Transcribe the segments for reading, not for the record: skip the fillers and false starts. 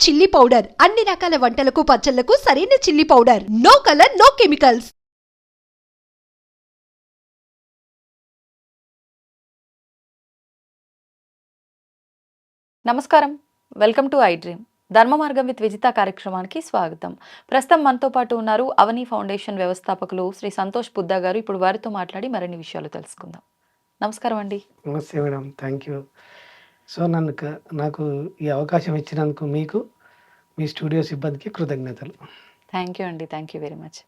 Chilli powder అన్ని రకాల వంటలకు పచ్చళ్లకు సరైన chilli powder. No colour, no chemicals. నమస్కారం, వెల్కమ్ టు ఐ డ్రీమ్. ధర్మ మార్గం విత్ విజిత కార్యక్రమానికి స్వాగతం. ప్రస్తుతం మనతో పాటు ఉన్నారు అవని ఫౌండేషన్ వ్యవస్థాపకులు శ్రీ సంతోష్ పుద్దా గారు. ఇప్పుడు వారితో మాట్లాడి మరిన్ని విషయాలు తెలుసుకుందాం. నమస్కారం అండి. నమస్తే మేడం, థ్యాంక్ యూ. సో నాకు ఈ అవకాశం ఇచ్చినందుకు మీకు, మీ స్టూడియో సిబ్బందికి కృతజ్ఞతలు. థ్యాంక్ యూ అండి, thank you very much.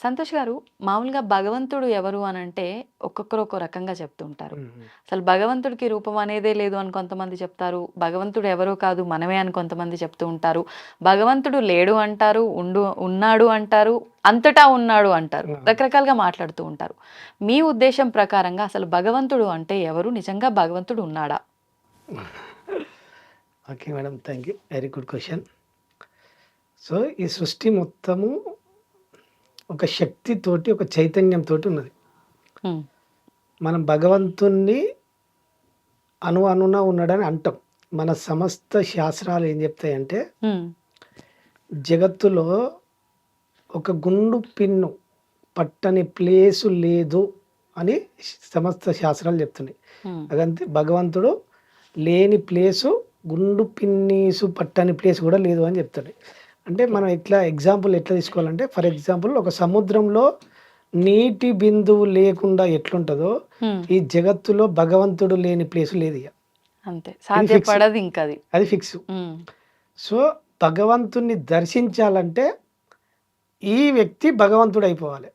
Santosh గారు, మామూలుగా భగవంతుడు ఎవరు అని అంటే ఒక్కొక్కరు ఒక్కో రకంగా చెప్తూ ఉంటారు. అసలు భగవంతుడికి రూపం అనేదే లేదు అని కొంతమంది చెప్తారు. భగవంతుడు ఎవరో కాదు మనమే అని కొంతమంది చెప్తూ ఉంటారు. భగవంతుడు లేడు అంటారు, ఉన్నాడు అంటారు, అంతటా ఉన్నాడు అంటారు. రకరకాలుగా మాట్లాడుతూ ఉంటారు. మీ ఉద్దేశం ప్రకారంగా అసలు భగవంతుడు అంటే ఎవరు? నిజంగా భగవంతుడు ఉన్నాడా? Okay madam, thank you, very good question. So ఈ సృష్టి మొత్తము ఒక శక్తితోటి, ఒక చైతన్యంతో ఉన్నది. మనం భగవంతుణ్ణి అణున ఉన్నాడని అంటాం. మన సమస్త శాస్త్రాలు ఏం చెప్తాయంటే, జగత్తులో ఒక గుండు పిన్ను పట్టని ప్లేసు లేదు అని సమస్త శాస్త్రాలు చెప్తున్నాయి. అదంతే, భగవంతుడు లేని ప్లేసు, గుండు పిన్నీసు పట్టని ప్లేస్ కూడా లేదు అని చెప్తున్నాయి. అంటే మనం ఎగ్జాంపుల్ ఎట్లా తీసుకోవాలంటే, ఫర్ ఎగ్జాంపుల్ ఒక సముద్రంలో నీటి బిందువు లేకుండా ఎట్లుంటుందో ఈ జగత్తులో భగవంతుడు లేని ప్లేస్ లేదు. ఇక అంతే, సాధ్యపడదు, ఇంకా అది ఫిక్స్. సో భగవంతుణ్ణి దర్శించాలంటే ఈ వ్యక్తి భగవంతుడు అయిపోవాలి.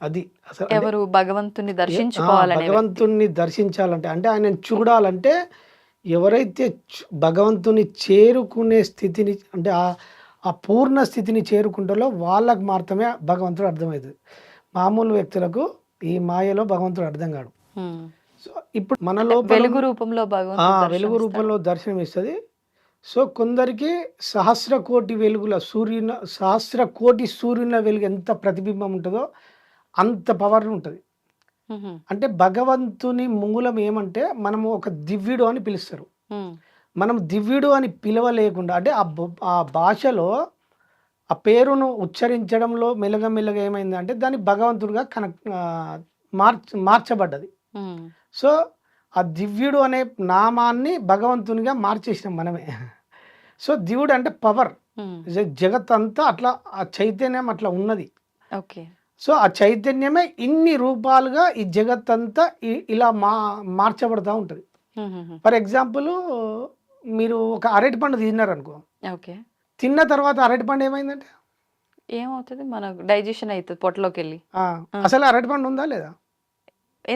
అది అసలు ఎవరు భగవంతుని దర్శించుకోవాలి. భగవంతుణ్ణి దర్శించాలంటే, అంటే ఆయనను చూడాలంటే, ఎవరైతే భగవంతుని చేరుకునే స్థితిని, అంటే ఆ పూర్ణ స్థితిని చేరుకుంటారో వాళ్ళకు మాత్రమే భగవంతుడు అర్థమవుతుంది. మామూలు వ్యక్తులకు ఈ మాయలో భగవంతుడు అర్థం కాడు. సో ఇప్పుడు మన లోపల వెలుగు రూపంలో వెలుగు రూపంలో దర్శనం ఇస్తుంది. సో కొందరికి సహస్ర కోటి సూర్యుల వెలుగు ఎంత ప్రతిబింబం ఉంటుందో అంత పవర్ ఉంటుంది. అంటే భగవంతుని మూలం ఏమంటే, మనము ఒక దివ్యుడు అని పిలుస్తారు. మనం దివ్యుడు అని పిలవలేకుండా, అంటే ఆ భాషలో ఆ పేరును ఉచ్చరించడంలో మెల్లగా ఏమైందంటే దాన్ని భగవంతుడిగా మార్చబడ్డది. సో ఆ దివ్యుడు అనే నామాన్ని భగవంతునిగా మార్చేసినాం మనమే. సో దివ్యుడు అంటే పవర్, జగత్ అంతా అట్లా ఆ చైతన్యం అట్లా ఉన్నది. ఓకే. సో ఆ చైతన్యమే ఇన్ని రూపాలుగా ఈ జగత్ అంతా ఇలా మార్చబడతా ఉంటుంది. ఫర్ ఎగ్జాంపుల్, మీరు ఒక అరటి పండు తిన్నారనుకో, ఓకే, తిన్న తర్వాత అరటి పండు ఏమైందంటే ఏమవుతుంది? మన డైజెషన్ అవుతుంది పొట్టలోకి వెళ్ళి. అసలు అరటి పండు ఉందా లేదా?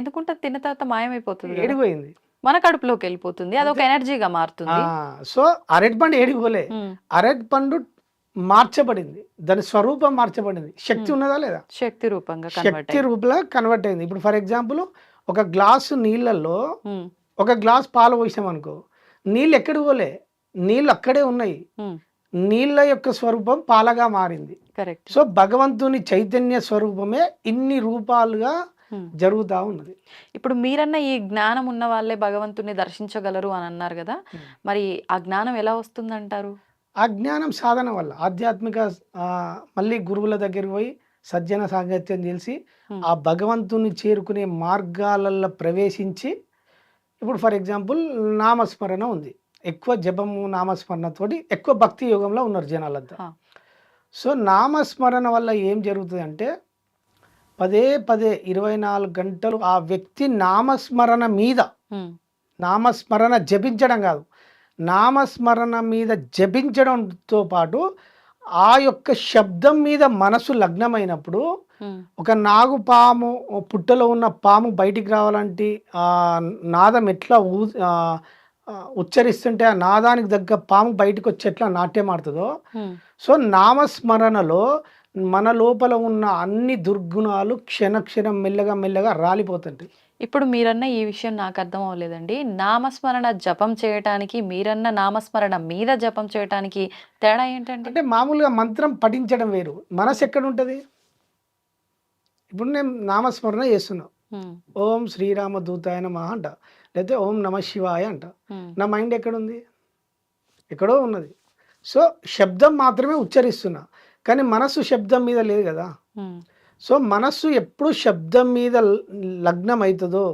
ఎందుకుంటే తిన్న తర్వాత మాయమైపోతుంది, ఏడిపోయింది, మన కడుపులోకి వెళ్ళిపోతుంది, అది ఒక ఎనర్జీగా మారుతుంది. సో అరటి పండు ఏడిపోలే, అరటి పండు మార్చబడింది, దాని స్వరూపం మార్చబడింది. శక్తి ఉన్నదా లేదా? శక్తి రూపంగా కన్వర్ట్ అయింది. ఇప్పుడు ఫర్ ఎగ్జాంపుల్, ఒక గ్లాసు నీళ్ళల్లో ఒక గ్లాస్ పాలు పోసాం అనుకో, నీళ్ళు ఎక్కడికి పోలే, నీళ్ళు అక్కడే ఉన్నాయి. నీళ్ళ యొక్క స్వరూపం పాలగా మారింది. కరెక్ట్. సో భగవంతుని చైతన్య స్వరూపమే ఇన్ని రూపాలుగా జరుగుతూ ఉన్నది. ఇప్పుడు మీరన్న ఈ జ్ఞానం ఉన్న వాళ్ళే భగవంతుని దర్శించగలరు అని అన్నారు కదా, మరి ఆ జ్ఞానం ఎలా వస్తుందంటారు? ఆ జ్ఞానం సాధన వల్ల, ఆధ్యాత్మిక మళ్ళీ గురువుల దగ్గరికి పోయి సజ్జన సాంగత్యం తెలిసి ఆ భగవంతుని చేరుకునే మార్గాలలో ప్రవేశించి, ఇప్పుడు ఫర్ ఎగ్జాంపుల్ నామస్మరణ ఉంది, ఎక్కువ జపము నామస్మరణతోటి ఎక్కువ భక్తి యోగంలో ఉన్నారు జనాలంతా. సో నామస్మరణ వల్ల ఏం జరుగుతుంది అంటే, పదే 24 గంటలు ఆ వ్యక్తి నామస్మరణ జపించడం కాదు, నామస్మరణ మీద జపించడంతో పాటు ఆ యొక్క శబ్దం మీద మనసు లగ్నమైనప్పుడు, ఒక నాగుపాము పుట్టలో ఉన్న పాము బయటికి రావాలంటే ఆ నాదం ఎట్లా ఉచ్చరిస్తుంటే ఆ నాదానికి దగ్గర పాము బయటకు వచ్చి ఎట్లా నాట్యం ఆడుతుందో, సో నామస్మరణలో మన లోపల ఉన్న అన్ని దుర్గుణాలు క్షణక్షణం మెల్లగా రాలిపోతుంటాయి. ఇప్పుడు మీరన్న ఈ విషయం నాకు అర్థం అవ్వలేదండి. నామస్మరణ జపం చేయటానికి, మీరన్న నామస్మరణ మీద జపం చేయటానికి తేడా ఏంటంటే? అంటే మామూలుగా మంత్రం పఠించడం వేరు, మనసు ఎక్కడ ఉంటుంది. ఇప్పుడు నేను నామస్మరణ చేస్తున్నా, ఓం శ్రీరామ దూతాయ నమః అంట, లేకపోతే ఓం నమ శివాయ అంట, నా మైండ్ ఎక్కడుంది? ఎక్కడో ఉన్నది. సో శబ్దం మాత్రమే ఉచ్చరిస్తున్నా, కానీ మనస్సు శబ్దం మీద లేదు కదా. సో మనస్సు ఎప్పుడు శబ్దం మీద లగ్నం అవుతుందో,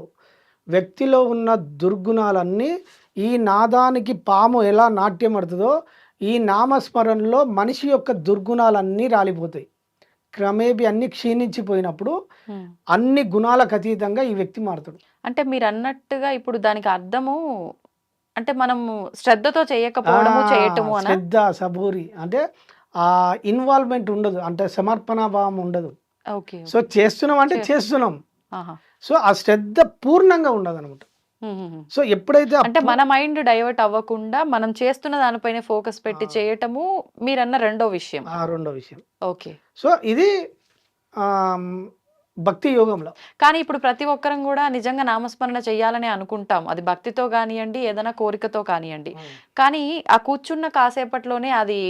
వ్యక్తిలో ఉన్న దుర్గుణాలన్నీ ఈ నాదానికి పాము ఎలా నాట్యం ఆడుతుందో, ఈ నామస్మరణలో మనిషి యొక్క దుర్గుణాలన్నీ రాలిపోతాయి. క్రమేపీ అన్ని క్షీణించిపోయినప్పుడు అన్ని గుణాలకు అతీతంగా ఈ వ్యక్తి మారుతాడు. అంటే మీరు అన్నట్టుగా ఇప్పుడు దానికి అర్థము అంటే మనం శ్రద్ధతో చేయకపోవడము చేయటము అన శ్రద్ధ సబూరి అంటే ఆ ఇన్వాల్వ్మెంట్ ఉండదు, అంటే సమర్పణ భావం ఉండదు. ఓకే. సో చేస్తున్నాం అంటే చేస్తున్నాం, ఆహా. సో ఆ శ్రద్ధ పూర్ణంగా ఉండదు అనమాట. సో ఎప్పుడైతే అంటే మన మైండ్ డైవర్ట్ అవ్వకుండా మనం చేస్తున్న దానిపైన ఫోకస్ పెట్టి చేయటము మీరన్న రెండో విషయం. రెండో విషయం. ఓకే. సో ఇది భక్తి యోగంలో. కానీ ఇప్పుడు ప్రతి ఒక్కరం కూడా నిజంగా నామస్మరణ చెయ్యాలని అనుకుంటాం, అది భక్తితో కానివ్వండి ఏదైనా కోరికతో కానివ్వండి. కానీ ఆ కూర్చున్న కాసేపట్లోనే అది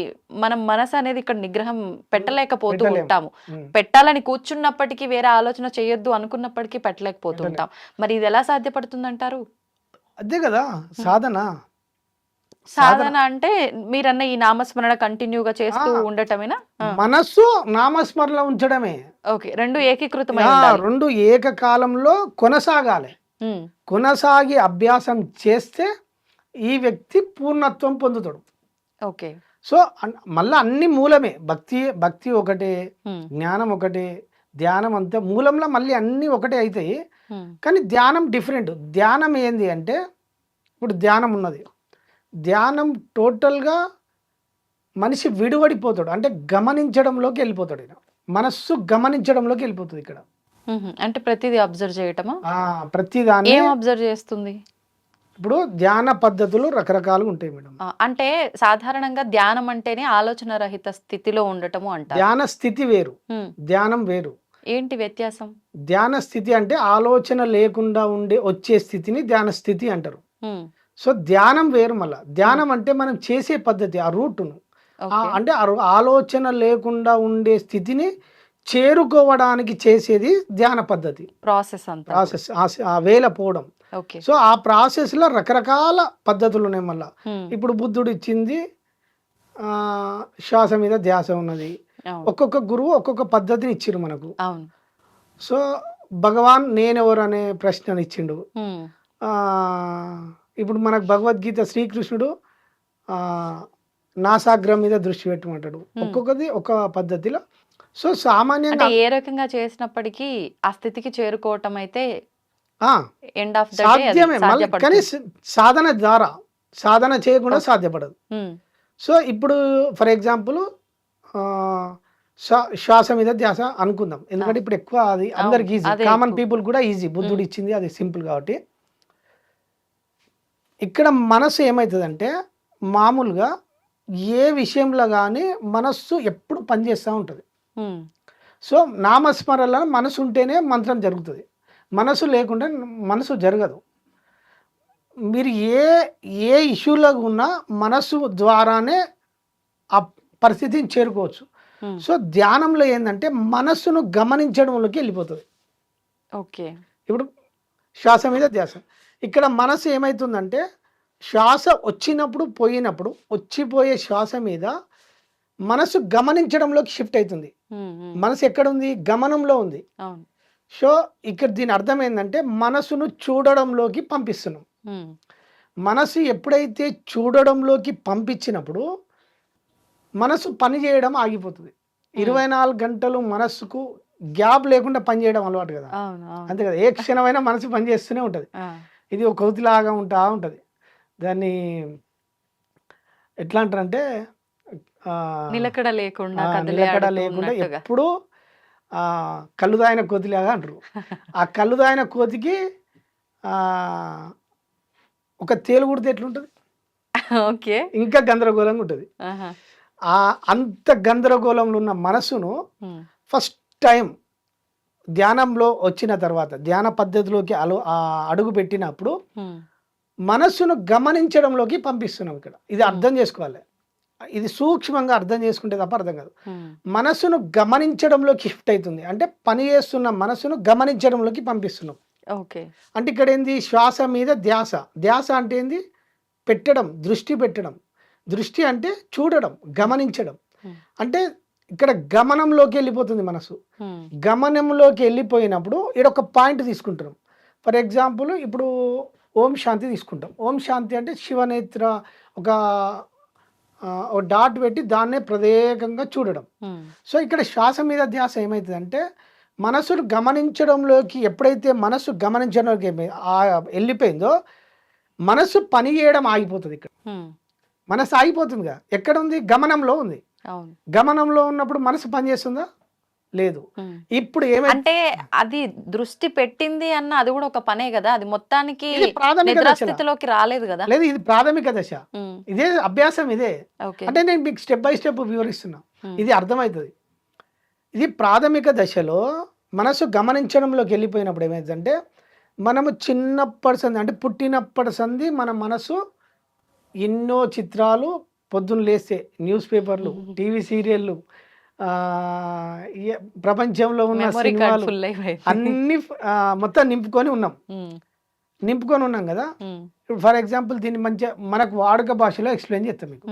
మనం మనసు అనేది ఇక్కడ నిగ్రహం పెట్టలేకపోతూ ఉంటాము. పెట్టాలని కూర్చున్నప్పటికీ వేరే ఆలోచన చేయొద్దు అనుకున్నప్పటికీ పెట్టలేకపోతూ ఉంటాం. మరి ఇది ఎలా సాధ్యపడుతుందంటారు? అదే కదా సాధన. సాధన అంటే మీరన్న ఈ నామస్మరణ కంటిన్యూగా చేస్తూ ఉండటమేనా? మనస్సు నామస్మరణ ఉంచడమే. ఓకే. రెండు ఏకీకృతమై రెండు ఏకకాలంలో కొనసాగాలి. కొనసాగి అభ్యాసం చేస్తే ఈ వ్యక్తి పూర్ణత్వం పొందుతాడు. ఓకే. సో మళ్ళీ అన్ని మూలమే. భక్తి ఒకటే, జ్ఞానం ఒకటే, ధ్యానం అంతా మూలంలో మళ్ళీ అన్ని ఒకటే అవుతాయి. కానీ ధ్యానం డిఫరెంట్. ధ్యానం ఏంది అంటే, ఇప్పుడు ధ్యానం ఉన్నది, ధ్యానం టోటల్గా మనిషి విడివడిపోతాడు, అంటే గమనించడంలోకి వెళ్ళిపోతాడు. మనస్సు గమనించడంలోకి వెళ్ళిపోతుంది ఇక్కడ. అంటే ప్రతిదీ అబ్జర్వ్ చేయటమా? ప్రతిదాన్ని ఏం అబ్జర్వ్ చేస్తుంది? ఇప్పుడు ధ్యాన పద్ధతులు రకరకాలుగా ఉంటాయి మేడం. అంటే సాధారణంగా ధ్యానం అంటేనే ఆలోచన రహిత స్థితిలో ఉండటము అంటారు. ధ్యాన స్థితి వేరు, ధ్యానం వేరు. ఏంటి వ్యత్యాసం? ధ్యాన స్థితి అంటే ఆలోచన లేకుండా వచ్చే స్థితిని ధ్యాన స్థితి అంటారు. సో ధ్యానం వేరు. మళ్ళా ధ్యానం అంటే మనం చేసే పద్ధతి, ఆ రూట్ను, అంటే ఆలోచన లేకుండా ఉండే స్థితిని చేరుకోవడానికి చేసేది ధ్యాన పద్ధతి. ప్రాసెస్ ఆ వేల పోవడం. సో ఆ ప్రాసెస్ లో రకరకాల పద్ధతులు ఉన్నాయి. మళ్ళా ఇప్పుడు బుద్ధుడు ఇచ్చింది శ్వాస మీద ధ్యాస ఉన్నది. ఒక్కొక్క గురువు ఒక్కొక్క పద్ధతిని ఇచ్చిండు మనకు. సో భగవాన్ నేనెవరు అనే ప్రశ్నను ఇచ్చిండు. ఇప్పుడు మనకు భగవద్గీత శ్రీకృష్ణుడు నాసాగ్రం మీద దృష్టి పెట్టమంటాడు, ఒక్కొక్కది ఒక పద్ధతిలో. సో సామాన్యంగా ఏ రకంగా చేసినప్పటికీ ఆ స్థితికి చేరుకోవటం అయితే సాధ్యమే, కానీ సాధన ద్వారా, సాధన చేయకుండా సాధ్యపడదు. సో ఇప్పుడు ఫర్ ఎగ్జాంపుల్ శ్వాస మీద ధ్యాస అనుకుందాం, ఎందుకంటే ఇప్పుడు ఎక్కువ అది అందరికి ఈజీ, కామన్ పీపుల్ కూడా ఈజీ. బుద్ధుడు ఇచ్చింది అది సింపుల్ కాబట్టి. ఇక్కడ మనసు ఏమవుతుందంటే, మామూలుగా ఏ విషయంలో కానీ మనస్సు ఎప్పుడు పనిచేస్తూ ఉంటుంది. సో నామస్మరణలో మనసు ఉంటేనే మంత్రం జరుగుతుంది, మనసు లేకుండా మనసు జరగదు. మీరు ఏ ఇష్యూలో ఉన్నా మనసు ద్వారానే ఆ పరిస్థితిని చేరుకోవచ్చు. సో ధ్యానంలో ఏంటంటే మనస్సును గమనించడంలోకి వెళ్ళిపోతుంది. ఓకే. ఇప్పుడు శ్వాస మీద ధ్యాస, ఇక్కడ మనసు ఏమవుతుందంటే శ్వాస వచ్చినప్పుడు పోయినప్పుడు వచ్చిపోయే శ్వాస మీద మనసు గమనించడంలోకి షిఫ్ట్ అవుతుంది. మనసు ఎక్కడ ఉంది? గమనంలో ఉంది. సో ఇక్కడ దీని అర్థం ఏంటంటే మనసును చూడడంలోకి పంపిస్తున్నాం. మనసు ఎప్పుడైతే చూడడంలోకి పంపించినప్పుడు మనసు పని చేయడం ఆగిపోతుంది. 24 గంటలు మనస్సుకు గ్యాప్ లేకుండా పని చేయడం అలవాటు కదా, అంతే కదా. ఏ క్షణమైనా మనసు పని చేస్తూనే ఉంటుంది. ఇది ఒక కోతిలాగా ఉంటుంది. దాన్ని ఎట్లా అంటారంటే నిలకడ లేకుండా ఎప్పుడు కళ్ళుదాయిన కోతిలాగా అంటారు. ఆ కళ్ళుదాయిన కోతికి ఒక తేలు కుడితే ఎట్లుంటుంది? ఓకే. ఇంకా గందరగోళంగా ఉంటుంది. అంత గందరగోళంలో ఉన్న మనసును ఫస్ట్ టైం ధ్యానంలో వచ్చిన తర్వాత, ధ్యాన పద్ధతిలోకి అడుగు పెట్టినప్పుడు మనస్సును గమనించడంలోకి పంపిస్తున్నాం. ఇక్కడ ఇది అర్థం చేసుకోవాలి, ఇది సూక్ష్మంగా అర్థం చేసుకుంటే తప్ప అర్థం కాదు. మనస్సును గమనించడంలోకి షిఫ్ట్ అవుతుంది, అంటే పని చేస్తున్న మనస్సును గమనించడంలోకి పంపిస్తున్నాం. ఓకే. అంటే ఇక్కడ ఏంది? శ్వాస మీద ధ్యాస. ధ్యాస అంటే ఏంది? పెట్టడం, దృష్టి పెట్టడం. దృష్టి అంటే చూడడం, గమనించడం. Hmm. అంటే ఇక్కడ గమనంలోకి వెళ్ళిపోతుంది మనసు. Hmm. గమనంలోకి వెళ్ళిపోయినప్పుడు ఇక్కడ ఒక పాయింట్ తీసుకుంటున్నాం. ఫర్ ఎగ్జాంపుల్ ఇప్పుడు ఓం శాంతి తీసుకుంటాం. ఓం శాంతి అంటే శివనేత్ర ఒక ఒక డాట్ పెట్టి దాన్నే ప్రత్యేకంగా చూడడం. Hmm. సో ఇక్కడ శ్వాస మీద ధ్యాస ఏమవుతుందంటే మనసును గమనించడంలోకి ఎప్పుడైతే మనసు గమనించడంలోకి వెళ్ళిపోయిందో మనసు పని చేయడం ఆగిపోతుంది. ఇక్కడ Hmm. మనసు ఆగిపోతుందిగా. ఎక్కడ ఉంది? గమనంలో ఉంది. అవును. గమనంలో ఉన్నప్పుడు మనసు పనిచేస్తుందా? లేదు. Hmm. ఇప్పుడు ఏమైంది? అంటే అది దృష్టి పెట్టింది అన్న అది కూడా ఒక పనే కదా, అది మొత్తానికి ఇది ప్రాథమిక దశ. నిద్రాస్థితిలోకి రాలేదు కదా. లేదు, ఇది ప్రాథమిక దశ. Hmm. ఇదే అభ్యాసం ఇదే. ఓకే. అంటే నేను మీకు స్టెప్ బై స్టెప్ వివరిస్తున్నా. ఇది అర్థమవుతుంది. ఇది ప్రాథమిక దశలో మనసు గమనించడంలోకి వెళ్ళిపోయినప్పుడు ఏమైందంటే మనము చిన్నప్పటి సంది అంటే పుట్టినప్పటి సంది మన మనసు ఎన్నో చిత్రాలు, పొద్దున్న లేస్తే న్యూస్ పేపర్లు, టీవీ సీరియళ్ళు, ప్రపంచంలో ఉన్న మెమరీ కార్డ్ సినిమాలు ఫుల్ అయిపోయింది. అన్ని మొత్తం నింపుకొని ఉన్నాం. కదా. ఇప్పుడు ఫర్ ఎగ్జాంపుల్ దీన్ని మంచిగా మనకు వాడుక భాషలో ఎక్స్ప్లెయిన్ చేస్తాం మీకు.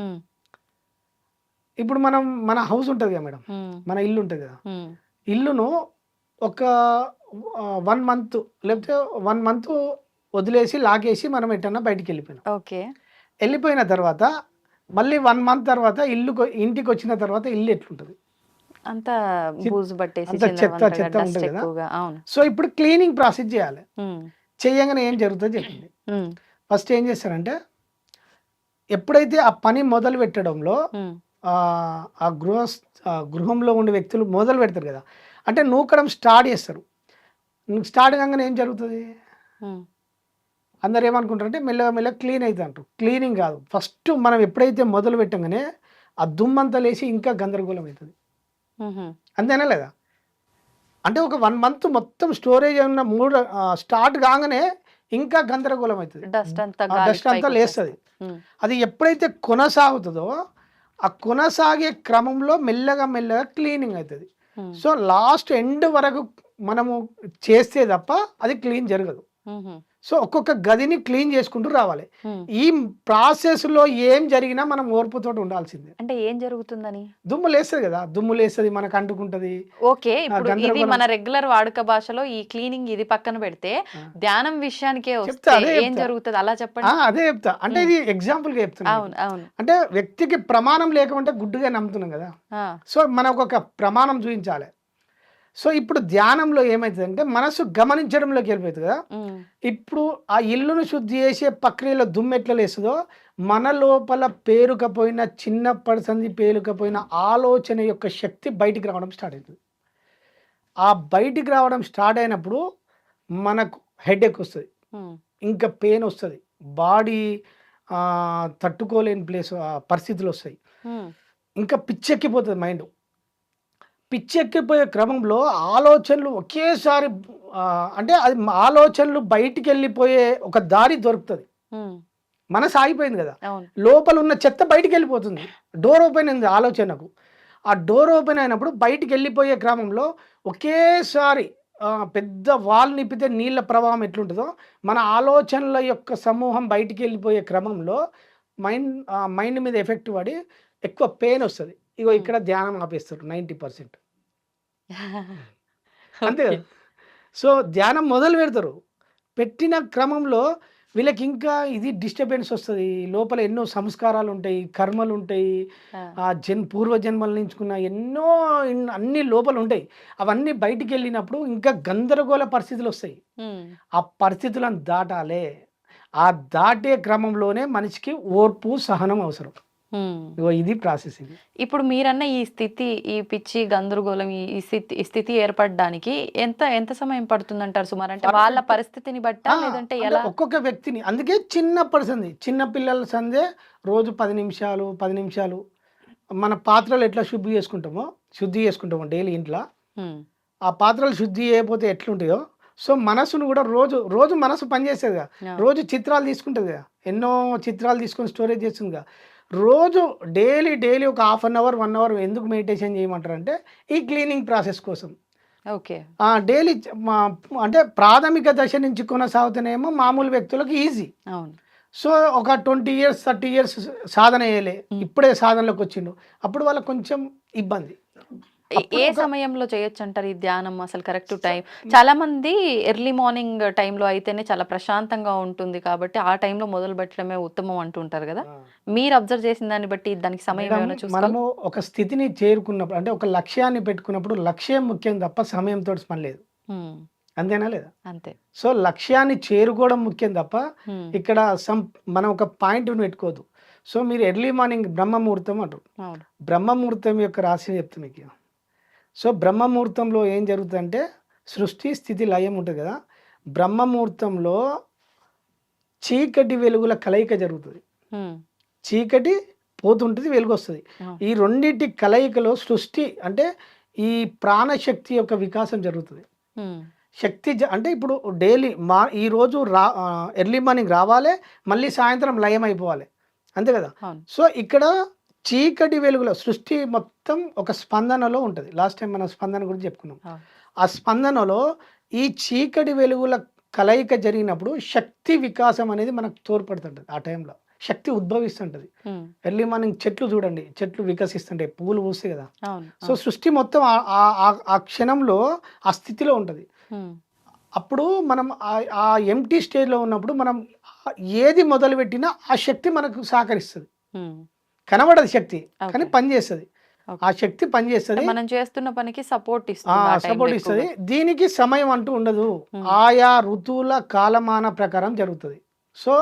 ఇప్పుడు మన హౌస్ ఉంటుంది కదా మేడం, మన ఇల్లు ఉంటుంది కదా. ఇల్లును ఒక 1 month లేకపోతే 1 month వదిలేసి లాగేసి మనం ఎట్టన్నా బయటికి వెళ్ళిపోయినాం. ఓకే. వెళ్ళిపోయిన తర్వాత మళ్ళీ 1 month తర్వాత ఇంటికి వచ్చిన తర్వాత ఇల్లు ఎట్లుంటుంది? అంత బూజు పట్టేసి అంత చెత్త చిందరవందరగా ఉంటుంది dust కదా. ఎక్కువగా. అవును. సో ఇప్పుడు క్లీనింగ్ ప్రాసెస్ చేయాలి. ఉమ్. చేయగానే ఏం జరుగుతుందో చెప్పండి. ఉమ్. ఫస్ట్ ఏం చేస్తారంటే ఎప్పుడైతే ఆ పని మొదలు పెట్టడంలో ఉమ్. ఆ గృహంలో ఉండే వ్యక్తులు మొదలు పెడతారు కదా, అంటే నూకడం స్టార్ట్ చేస్తారు. స్టార్ట్ కాగానే ఏం జరుగుతుంది? ఉమ్. అందరు ఏమనుకుంటారంటే మెల్లగా మెల్లగా క్లీన్ అవుతుంది అంటారు. క్లీనింగ్ కాదు. ఫస్ట్ మనం ఎప్పుడైతే మొదలు పెట్టగానే ఆ దుమ్మంతా లేచి ఇంకా గందరగోళం అవుతుంది. ఉహుం. అంతేనా లేదా? అంటే ఒక 1 month మొత్తం స్టోరేజ్ ఉన్న స్టార్ట్ కాగానే ఇంకా గందరగోళం అవుతుంది. డస్ట్ అంతా డస్ట్ అంతా లేస్తుంది. అది ఎప్పుడైతే కొనసాగుతుందో ఆ కొనసాగే క్రమంలో మెల్లగా మెల్లగా క్లీనింగ్ అవుతుంది. సో లాస్ట్ ఎండ్ వరకు మనము చేస్తే తప్ప అది క్లీన్ జరగదు. సో ఒక్కొక్క గదిని క్లీన్ చేసుకుంటూ రావాలి. ఈ ప్రాసెస్లో ఏం జరిగినా మనం ఓర్పుతో ఉండాల్సిందే. అంటే ఏం జరుగుతుందని? దుమ్ము లేస్తుంది కదా, దుమ్ము లేస్తుంది, మనకు అంటుకుంటది. ఓకే. ఇప్పుడు ఇది మన రెగ్యులర్ వాడుక భాషలో ఈ క్లీనింగ్ ఇది పక్కన పెడితే ధ్యానం విషయానికే వస్తే ఏం జరుగుతుంది అలా చెప్పండి. అదే చెప్తా. అంటే ఇది ఎగ్జాంపుల్ గా చెప్తున్నా. అవును అవును. అంటే వ్యక్తికి ప్రమాణం లేకుంటే గుడ్డుగా నమ్ముతున్నాం కదా. సో మనకు ఒక ప్రమాణం చూపించాలి. సో ఇప్పుడు ధ్యానంలో ఏమవుతుందంటే మనసు గమనించడంలోకి వెళ్ళిపోతుంది కదా. ఇప్పుడు ఆ ఇల్లును శుద్ధి చేసే ప్రక్రియలో దుమ్ము ఎట్లా లేస్తుందో మన లోపల పేరుకపోయిన చిన్నప్పటి సంది పేరుకపోయిన ఆలోచన యొక్క శక్తి బయటికి రావడం స్టార్ట్ అవుతుంది. ఆ బయటికి రావడం స్టార్ట్ అయినప్పుడు మనకు హెడేక్ వస్తుంది, ఇంకా పెయిన్ వస్తుంది, బాడీ తట్టుకోలేని పరిస్థితులు వస్తాయి, ఇంకా పిచ్చెక్కిపోతుంది మైండ్. పిచ్చెక్కిపోయే క్రమంలో ఆలోచనలు ఒకేసారి అంటే అది ఆలోచనలు బయటికి వెళ్ళిపోయే ఒక దారి దొరుకుతుంది. మనసు ఆగిపోయింది కదా, లోపల ఉన్న చెత్త బయటికి వెళ్ళిపోతుంది. డోర్ ఓపెన్ అయింది ఆలోచనకు. ఆ డోర్ ఓపెన్ అయినప్పుడు బయటికి వెళ్ళిపోయే క్రమంలో ఒకేసారి పెద్ద వాల్ నింపితే నీళ్ళ ప్రవాహం ఎట్లుంటుందో మన ఆలోచనల యొక్క సమూహం బయటికి వెళ్ళిపోయే క్రమంలో మైండ్ మీద ఎఫెక్ట్ పడి ఎక్కువ పెయిన్ వస్తుంది. ఇగో ఇక్కడ ధ్యానం ఆపేస్తారు 90%. అంతే కదా. సో ధ్యానం మొదలు పెడతారు. పెట్టిన క్రమంలో వీళ్ళకి ఇంకా ఇది డిస్టర్బెన్స్ వస్తుంది. లోపల ఎన్నో సంస్కారాలు ఉంటాయి, కర్మలు ఉంటాయి, పూర్వజన్మల నుంచుకున్న ఎన్నో అన్ని లోపల ఉంటాయి. అవన్నీ బయటికి వెళ్ళినప్పుడు ఇంకా గందరగోళ పరిస్థితులు వస్తాయి. ఆ పరిస్థితులను దాటాలే. ఆ దాటే క్రమంలోనే మనిషికి ఓర్పు, సహనం అవసరం. ఇది ప్రాసెసింగ్. ఇప్పుడు మీరన్న ఈ స్థితి, ఈ పిచ్చి గందరగోళం, ఈ స్థితి ఏర్పడడానికి ఎంత సమయం పడుతుందంటారు సుమారు? అంటే వాళ్ళ పరిస్థితిని బట్టా లేదంటే ఎలా? ఒక్కొక్క వ్యక్తిని. అందుకే చిన్నప్పటి సంది, చిన్న పిల్లల సందే రోజు 10 నిమిషాలు మన పాత్రలు ఎట్లా శుద్ధి చేసుకుంటామో డైలీ ఇంట్లో, ఆ పాత్రలు శుద్ధి చేయకపోతే ఎట్లుంటాయో సో మనసును కూడా రోజు మనసు పనిచేస్తుంది కదా. రోజు చిత్రాలు తీసుకుంటుంది కదా, ఎన్నో చిత్రాలు తీసుకొని స్టోరేజ్ చేస్తుంది కదా. రోజు డైలీ ఒక 1/2 hour 1 hour ఎందుకు మెడిటేషన్ చేయమంటారు అంటే ఈ క్లీనింగ్ ప్రాసెస్ కోసం. ఓకే. డైలీ అంటే ప్రాథమిక దశ నుంచి కొనసాగుతూనేమో మామూలు వ్యక్తులకు ఈజీ. అవును. సో ఒక 20 ఇయర్స్ 30 ఇయర్స్ సాధన చేయలే, ఇప్పుడే సాధనలోకి వచ్చిండు, అప్పుడు వాళ్ళకి కొంచెం ఇబ్బంది. ఏ సమయంలో చేయొచ్చు అంటారు ఈ ధ్యానం? అసలు కరెక్ట్ టైం, చాలా మంది ఎర్లీ మార్నింగ్ టైంలో అయితేనే చాలా ప్రశాంతంగా ఉంటుంది కాబట్టి ఆ టైంలో మొదలు పెట్టడమే ఉత్తమం అంటుంటారు కదా. మీరు అబ్జర్వ్ చేసిన దాన్ని బట్టి దానికి సమయం ఏమైనా చూసుకోవాలి? మనము ఒక స్థితిని చేరుకున్నప్పుడు, అంటే ఒక లక్ష్యాన్ని పెట్టుకున్నప్పుడు లక్ష్యం ముఖ్యం తప్ప సమయంతో పని లేదు. అంతేనా లేదా? అంతే. సో లక్ష్యాన్ని చేరుకోవడం ముఖ్యం తప్ప ఇక్కడ మనం ఒక పాయింట్ పెట్టుకోవద్దు. సో మీరు ఎర్లీ మార్నింగ్ బ్రహ్మముహూర్తం అంటారు. బ్రహ్మముహూర్తం యొక్క రాశి చెప్తా మీకు. సో బ్రహ్మముహూర్తంలో ఏం జరుగుతుందంటే సృష్టి స్థితి లయం ఉంటుంది కదా. బ్రహ్మముహూర్తంలో చీకటి వెలుగుల కలయిక జరుగుతుంది. చీకటి పోతుంటుంది, వెలుగు వస్తుంది. ఈ రెండింటి కలయికలో సృష్టి అంటే ఈ ప్రాణశక్తి యొక్క వికాసం జరుగుతుంది. శక్తి అంటే ఇప్పుడు డైలీ ఈరోజు ఎర్లీ మార్నింగ్ రావాలి, మళ్ళీ సాయంత్రం లయం అయిపోవాలి, అంతే కదా. సో ఇక్కడ చీకటి వెలుగులో సృష్టి మొత్తం ఒక స్పందనలో ఉంటుంది. లాస్ట్ టైం మనం స్పందన గురించి చెప్పుకున్నాం. ఆ స్పందనలో ఈ చీకటి వెలుగుల కలయిక జరిగినప్పుడు శక్తి వికాసం అనేది మనకు తోడ్పడుతుంటుంది. ఆ టైంలో శక్తి ఉద్భవిస్తుంటుంది. ఎర్లీ మార్నింగ్ చెట్లు చూడండి, చెట్లు వికసిస్తుంటాయి, పువ్వులు పూస్తాయి కదా. సో సృష్టి మొత్తం ఆ క్షణంలో ఆ స్థితిలో ఉంటుంది. అప్పుడు మనం ఆ ఎంటీ స్టేజ్లో ఉన్నప్పుడు మనం ఏది మొదలుపెట్టినా ఆ శక్తి మనకు సహకరిస్తుంది. కనబడదు శక్తి, కానీ పనిచేస్తుంది. ఆ శక్తి పనిచేస్తుంది, మనం చేస్తున్న పనికి సపోర్ట్ ఇస్తుంది. దీనికి సమయం అంటూ ఉండదు, ఆయా ఋతువుల కాలమాన ప్రకారం జరుగుతుంది. సో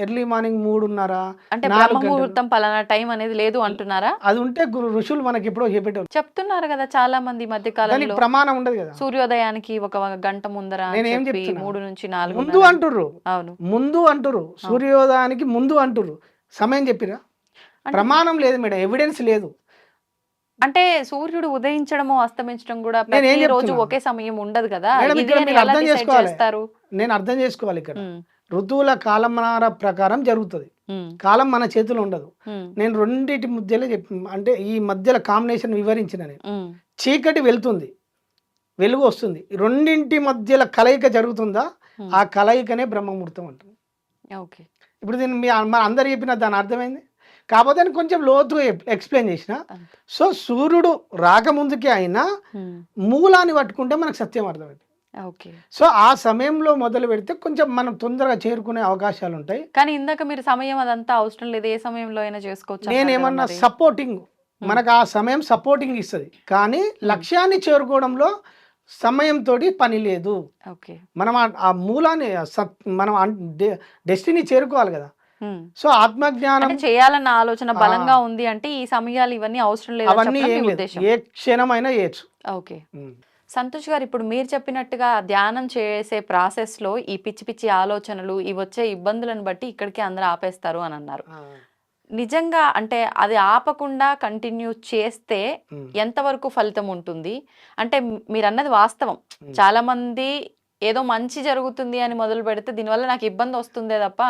ఎర్లీ మార్నింగ్ 3:30 అంటే బ్రహ్మముహూర్తం పలానా టైం అనేది లేదు అంటున్నారా? అది ఉంటే ఋషులు మనకి ఎప్పుడో చెప్పేటోళ్ళు చెప్తున్నారు కదా. చాలా మంది మధ్య కాలంలో ప్రమాణం ఉండదు కదా. సూర్యోదయానికి ఒక గంట ముందర 3 నుంచి 4 ముందు అంటుర్రు. అవును, ముందు అంటుర్రు, సూర్యోదయానికి ముందు అంటుర్రు. సమయం చెప్పిరా? ప్రమాణం లేదు మేడం, ఎవిడెన్స్ లేదు. అంటే సూర్యుడు ఉదయించడము అస్తమించడం కూడా రోజు ఒకే సమయం ఉండదు కదా. నేను అర్థం చేసుకోవాలి. ఇక్కడ ఋతువుల కాలమాన ప్రకారం జరుగుతుంది. కాలం మన చేతిలో ఉండదు. నేను రెండింటి మధ్యలో అంటే ఈ మధ్యలో కాంబినేషన్ వివరించిన. నేను చీకటి వెళ్తుంది, వెలుగు వస్తుంది, రెండింటి మధ్యలో కలయిక జరుగుతుందా, ఆ కలయికనే బ్రహ్మముహూర్తం అంటుంది. ఓకే, ఇప్పుడు దీన్ని మన అందరు చెప్పిన దాని అర్థమైంది. కాకపోతే కొంచెం లోతుగా ఎక్స్ప్లెయిన్ చేసిన. సో సూర్యుడు రాకముందుకే అయినా మూలాన్ని పట్టుకుంటే మనకు సత్యం అర్థమైంది. సో ఆ సమయంలో మొదలు పెడితే కొంచెం మనం తొందరగా చేరుకునే అవకాశాలు ఉంటాయి. కానీ ఇందాక మీరు సమయం అదంతా అవసరం లేదు, ఏ సమయంలో అయినా చేసుకోవచ్చు. నేనేమన్నా సపోర్టింగ్, మనకు ఆ సమయం సపోర్టింగ్ ఇస్తుంది, కానీ లక్ష్యాన్ని చేరుకోవడంలో సమయంతో పని లేదు. మనం ఆ మూలాన్ని మనం డెస్టినీ చేరుకోవాలి కదా. సో ఆత్మజ్ఞానం చేయాలన్న ఆలోచన బలంగా ఉంది అంటే ఈ సమయాలు ఇవన్నీ అవసరం లేదు, అవన్నీ ఏ క్షణమైనా చేయొచ్చు. ఓకే సంతోష్ గారు, ఇప్పుడు మీరు చెప్పినట్టుగా ధ్యానం చేసే ప్రాసెస్లో ఈ పిచ్చి పిచ్చి ఆలోచనలు, ఇవి వచ్చే ఇబ్బందులను బట్టి ఇక్కడికి అందరూ ఆపేస్తారు అని అన్నారు. నిజంగా అంటే అది ఆపకుండా కంటిన్యూ చేస్తే ఎంతవరకు ఫలితం ఉంటుంది? అంటే మీరు అన్నది వాస్తవం, చాలా మంది ఏదో మంచి జరుగుతుంది అని మొదలు పెడితే దీనివల్ల నాకు ఇబ్బంది వస్తుందే తప్ప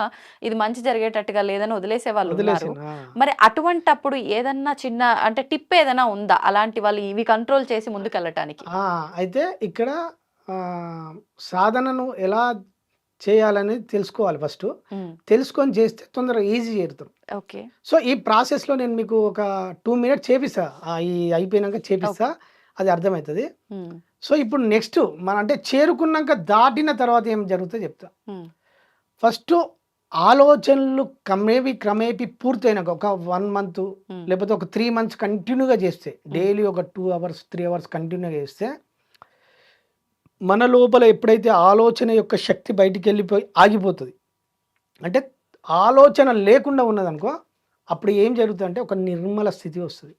ఇది మంచి జరిగేటట్టుగా లేదని వదిలేసే వాళ్ళు ఉన్నారు. మరి అటువంటప్పుడు ఏదన్నా చిన్న అంటే టిప్ ఏదైనా ఉందా అలాంటి వాళ్ళు ఇవి కంట్రోల్ చేసి ముందుకు వెళ్ళటానికి? అయితే ఇక్కడ సాధనను ఎలా చేయాలని తెలుసుకోవాలి. ఫస్ట్ తెలుసుకొని చేస్తే తొందరగా ఈజీ చేరుతాం. ఓకే, సో ఈ ప్రాసెస్లో నేను మీకు ఒక 2 minutes చేపిస్తా, ఈ అయిపోయినాక చేపిస్తా, అది అర్థమవుతుంది. సో ఇప్పుడు నెక్స్ట్ మన అంటే చేరుకున్నాక దాటిన తర్వాత ఏం జరుగుతుందో చెప్తా. ఫస్ట్ ఆలోచనలు క్రమేపీ పూర్తయినాక ఒక 1 month లేకపోతే ఒక 3 months కంటిన్యూగా చేస్తే, డైలీ ఒక 2 hours 3 hours కంటిన్యూగా చేస్తే మన లోపల ఎప్పుడైతే ఆలోచన యొక్క శక్తి బయటికి వెళ్ళిపోయి ఆగిపోతుంది, అంటే ఆలోచన లేకుండా ఉన్నదనుకో, అప్పుడు ఏం జరుగుతుందంటే ఒక నిర్మల స్థితి వస్తుంది.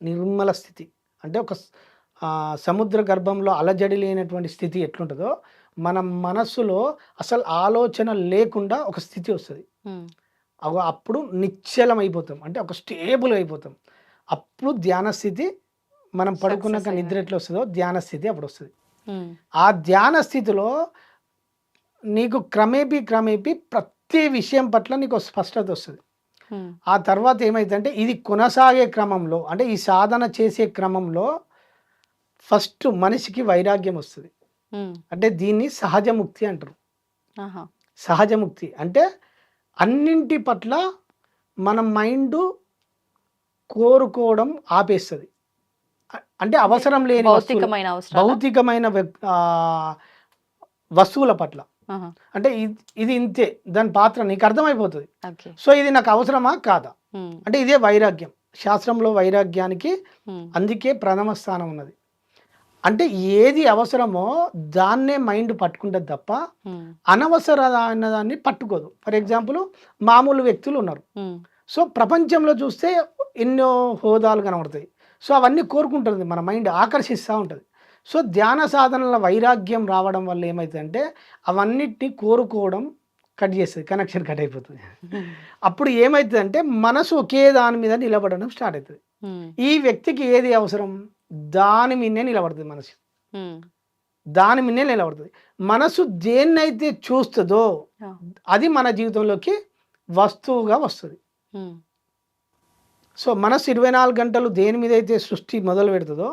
నిర్మల స్థితి అంటే ఒక సముద్ర గర్భంలో అలజడి లేనటువంటి స్థితి ఎట్లుంటుందో మన మనస్సులో అసలు ఆలోచన లేకుండా ఒక స్థితి వస్తుంది. అప్పుడు నిశ్చలం అయిపోతాం, అంటే ఒక స్టేబుల్ అయిపోతాం. అప్పుడు ధ్యాన స్థితి, మనం పడుకున్నాక నిద్ర ఎట్లా వస్తుందో ధ్యాన స్థితి అప్పుడు వస్తుంది. ఆ ధ్యాన స్థితిలో నీకు క్రమేపీ ప్రతి విషయం పట్ల నీకు స్పష్టత వస్తుంది. ఆ తర్వాత ఏమైందంటే ఇది కొనసాగే క్రమంలో, అంటే ఈ సాధన చేసే క్రమంలో ఫస్ట్ మనిషికి వైరాగ్యం వస్తుంది. అంటే దీన్ని సహజముక్తి అంటారు. సహజముక్తి అంటే అన్నింటి పట్ల మన మైండ్ కోరుకోవడం ఆపేస్తుంది. అంటే అవసరం లేని వస్తువులు, భౌతికమైన అవసరాలు. భౌతికమైన వస్తువుల పట్ల. అంటే ఇది ఇంతే, దాని పాత్ర నీకు అర్థమైపోతుంది. ఓకే. సో ఇది నాకు అవసరమా కాదా, అంటే ఇదే వైరాగ్యం. శాస్త్రంలో వైరాగ్యానికి అందుకే ప్రథమ స్థానం ఉన్నది. అంటే ఏది అవసరమో దాన్నే మైండ్ పట్టుకుంటుంది తప్ప అనవసరమైన దాన్ని పట్టుకోదు. ఫర్ ఎగ్జాంపుల్ మామూలు వ్యక్తులు ఉన్నారు. సో ప్రపంచంలో చూస్తే ఎన్నో హోదాలు కనబడతాయి. సో అవన్నీ కోరుకుంటుంది మన మైండ్, ఆకర్షిస్తూ ఉంటుంది. సో ధ్యాన సాధనల వైరాగ్యం రావడం వల్ల ఏమవుతుందంటే అవన్నిటిని కోరుకోవడం కట్ చేస్తుంది, కనెక్షన్ కట్ అయిపోతుంది. అప్పుడు ఏమవుతుందంటే మనసు ఒకే దాని మీద నిలబడడం స్టార్ట్ అవుతుంది. ఈ వ్యక్తికి ఏది అవసరం దాని మీదనే నిలబడుతుంది మనసు, దాని మీదనే నిలబడుతుంది. మనసు దేన్నైతే చూస్తుందో అది మన జీవితంలోకి వస్తువుగా వస్తుంది. సో మనసు 24 గంటలు దేని మీద అయితే సృష్టి మొదలు పెడుతుందో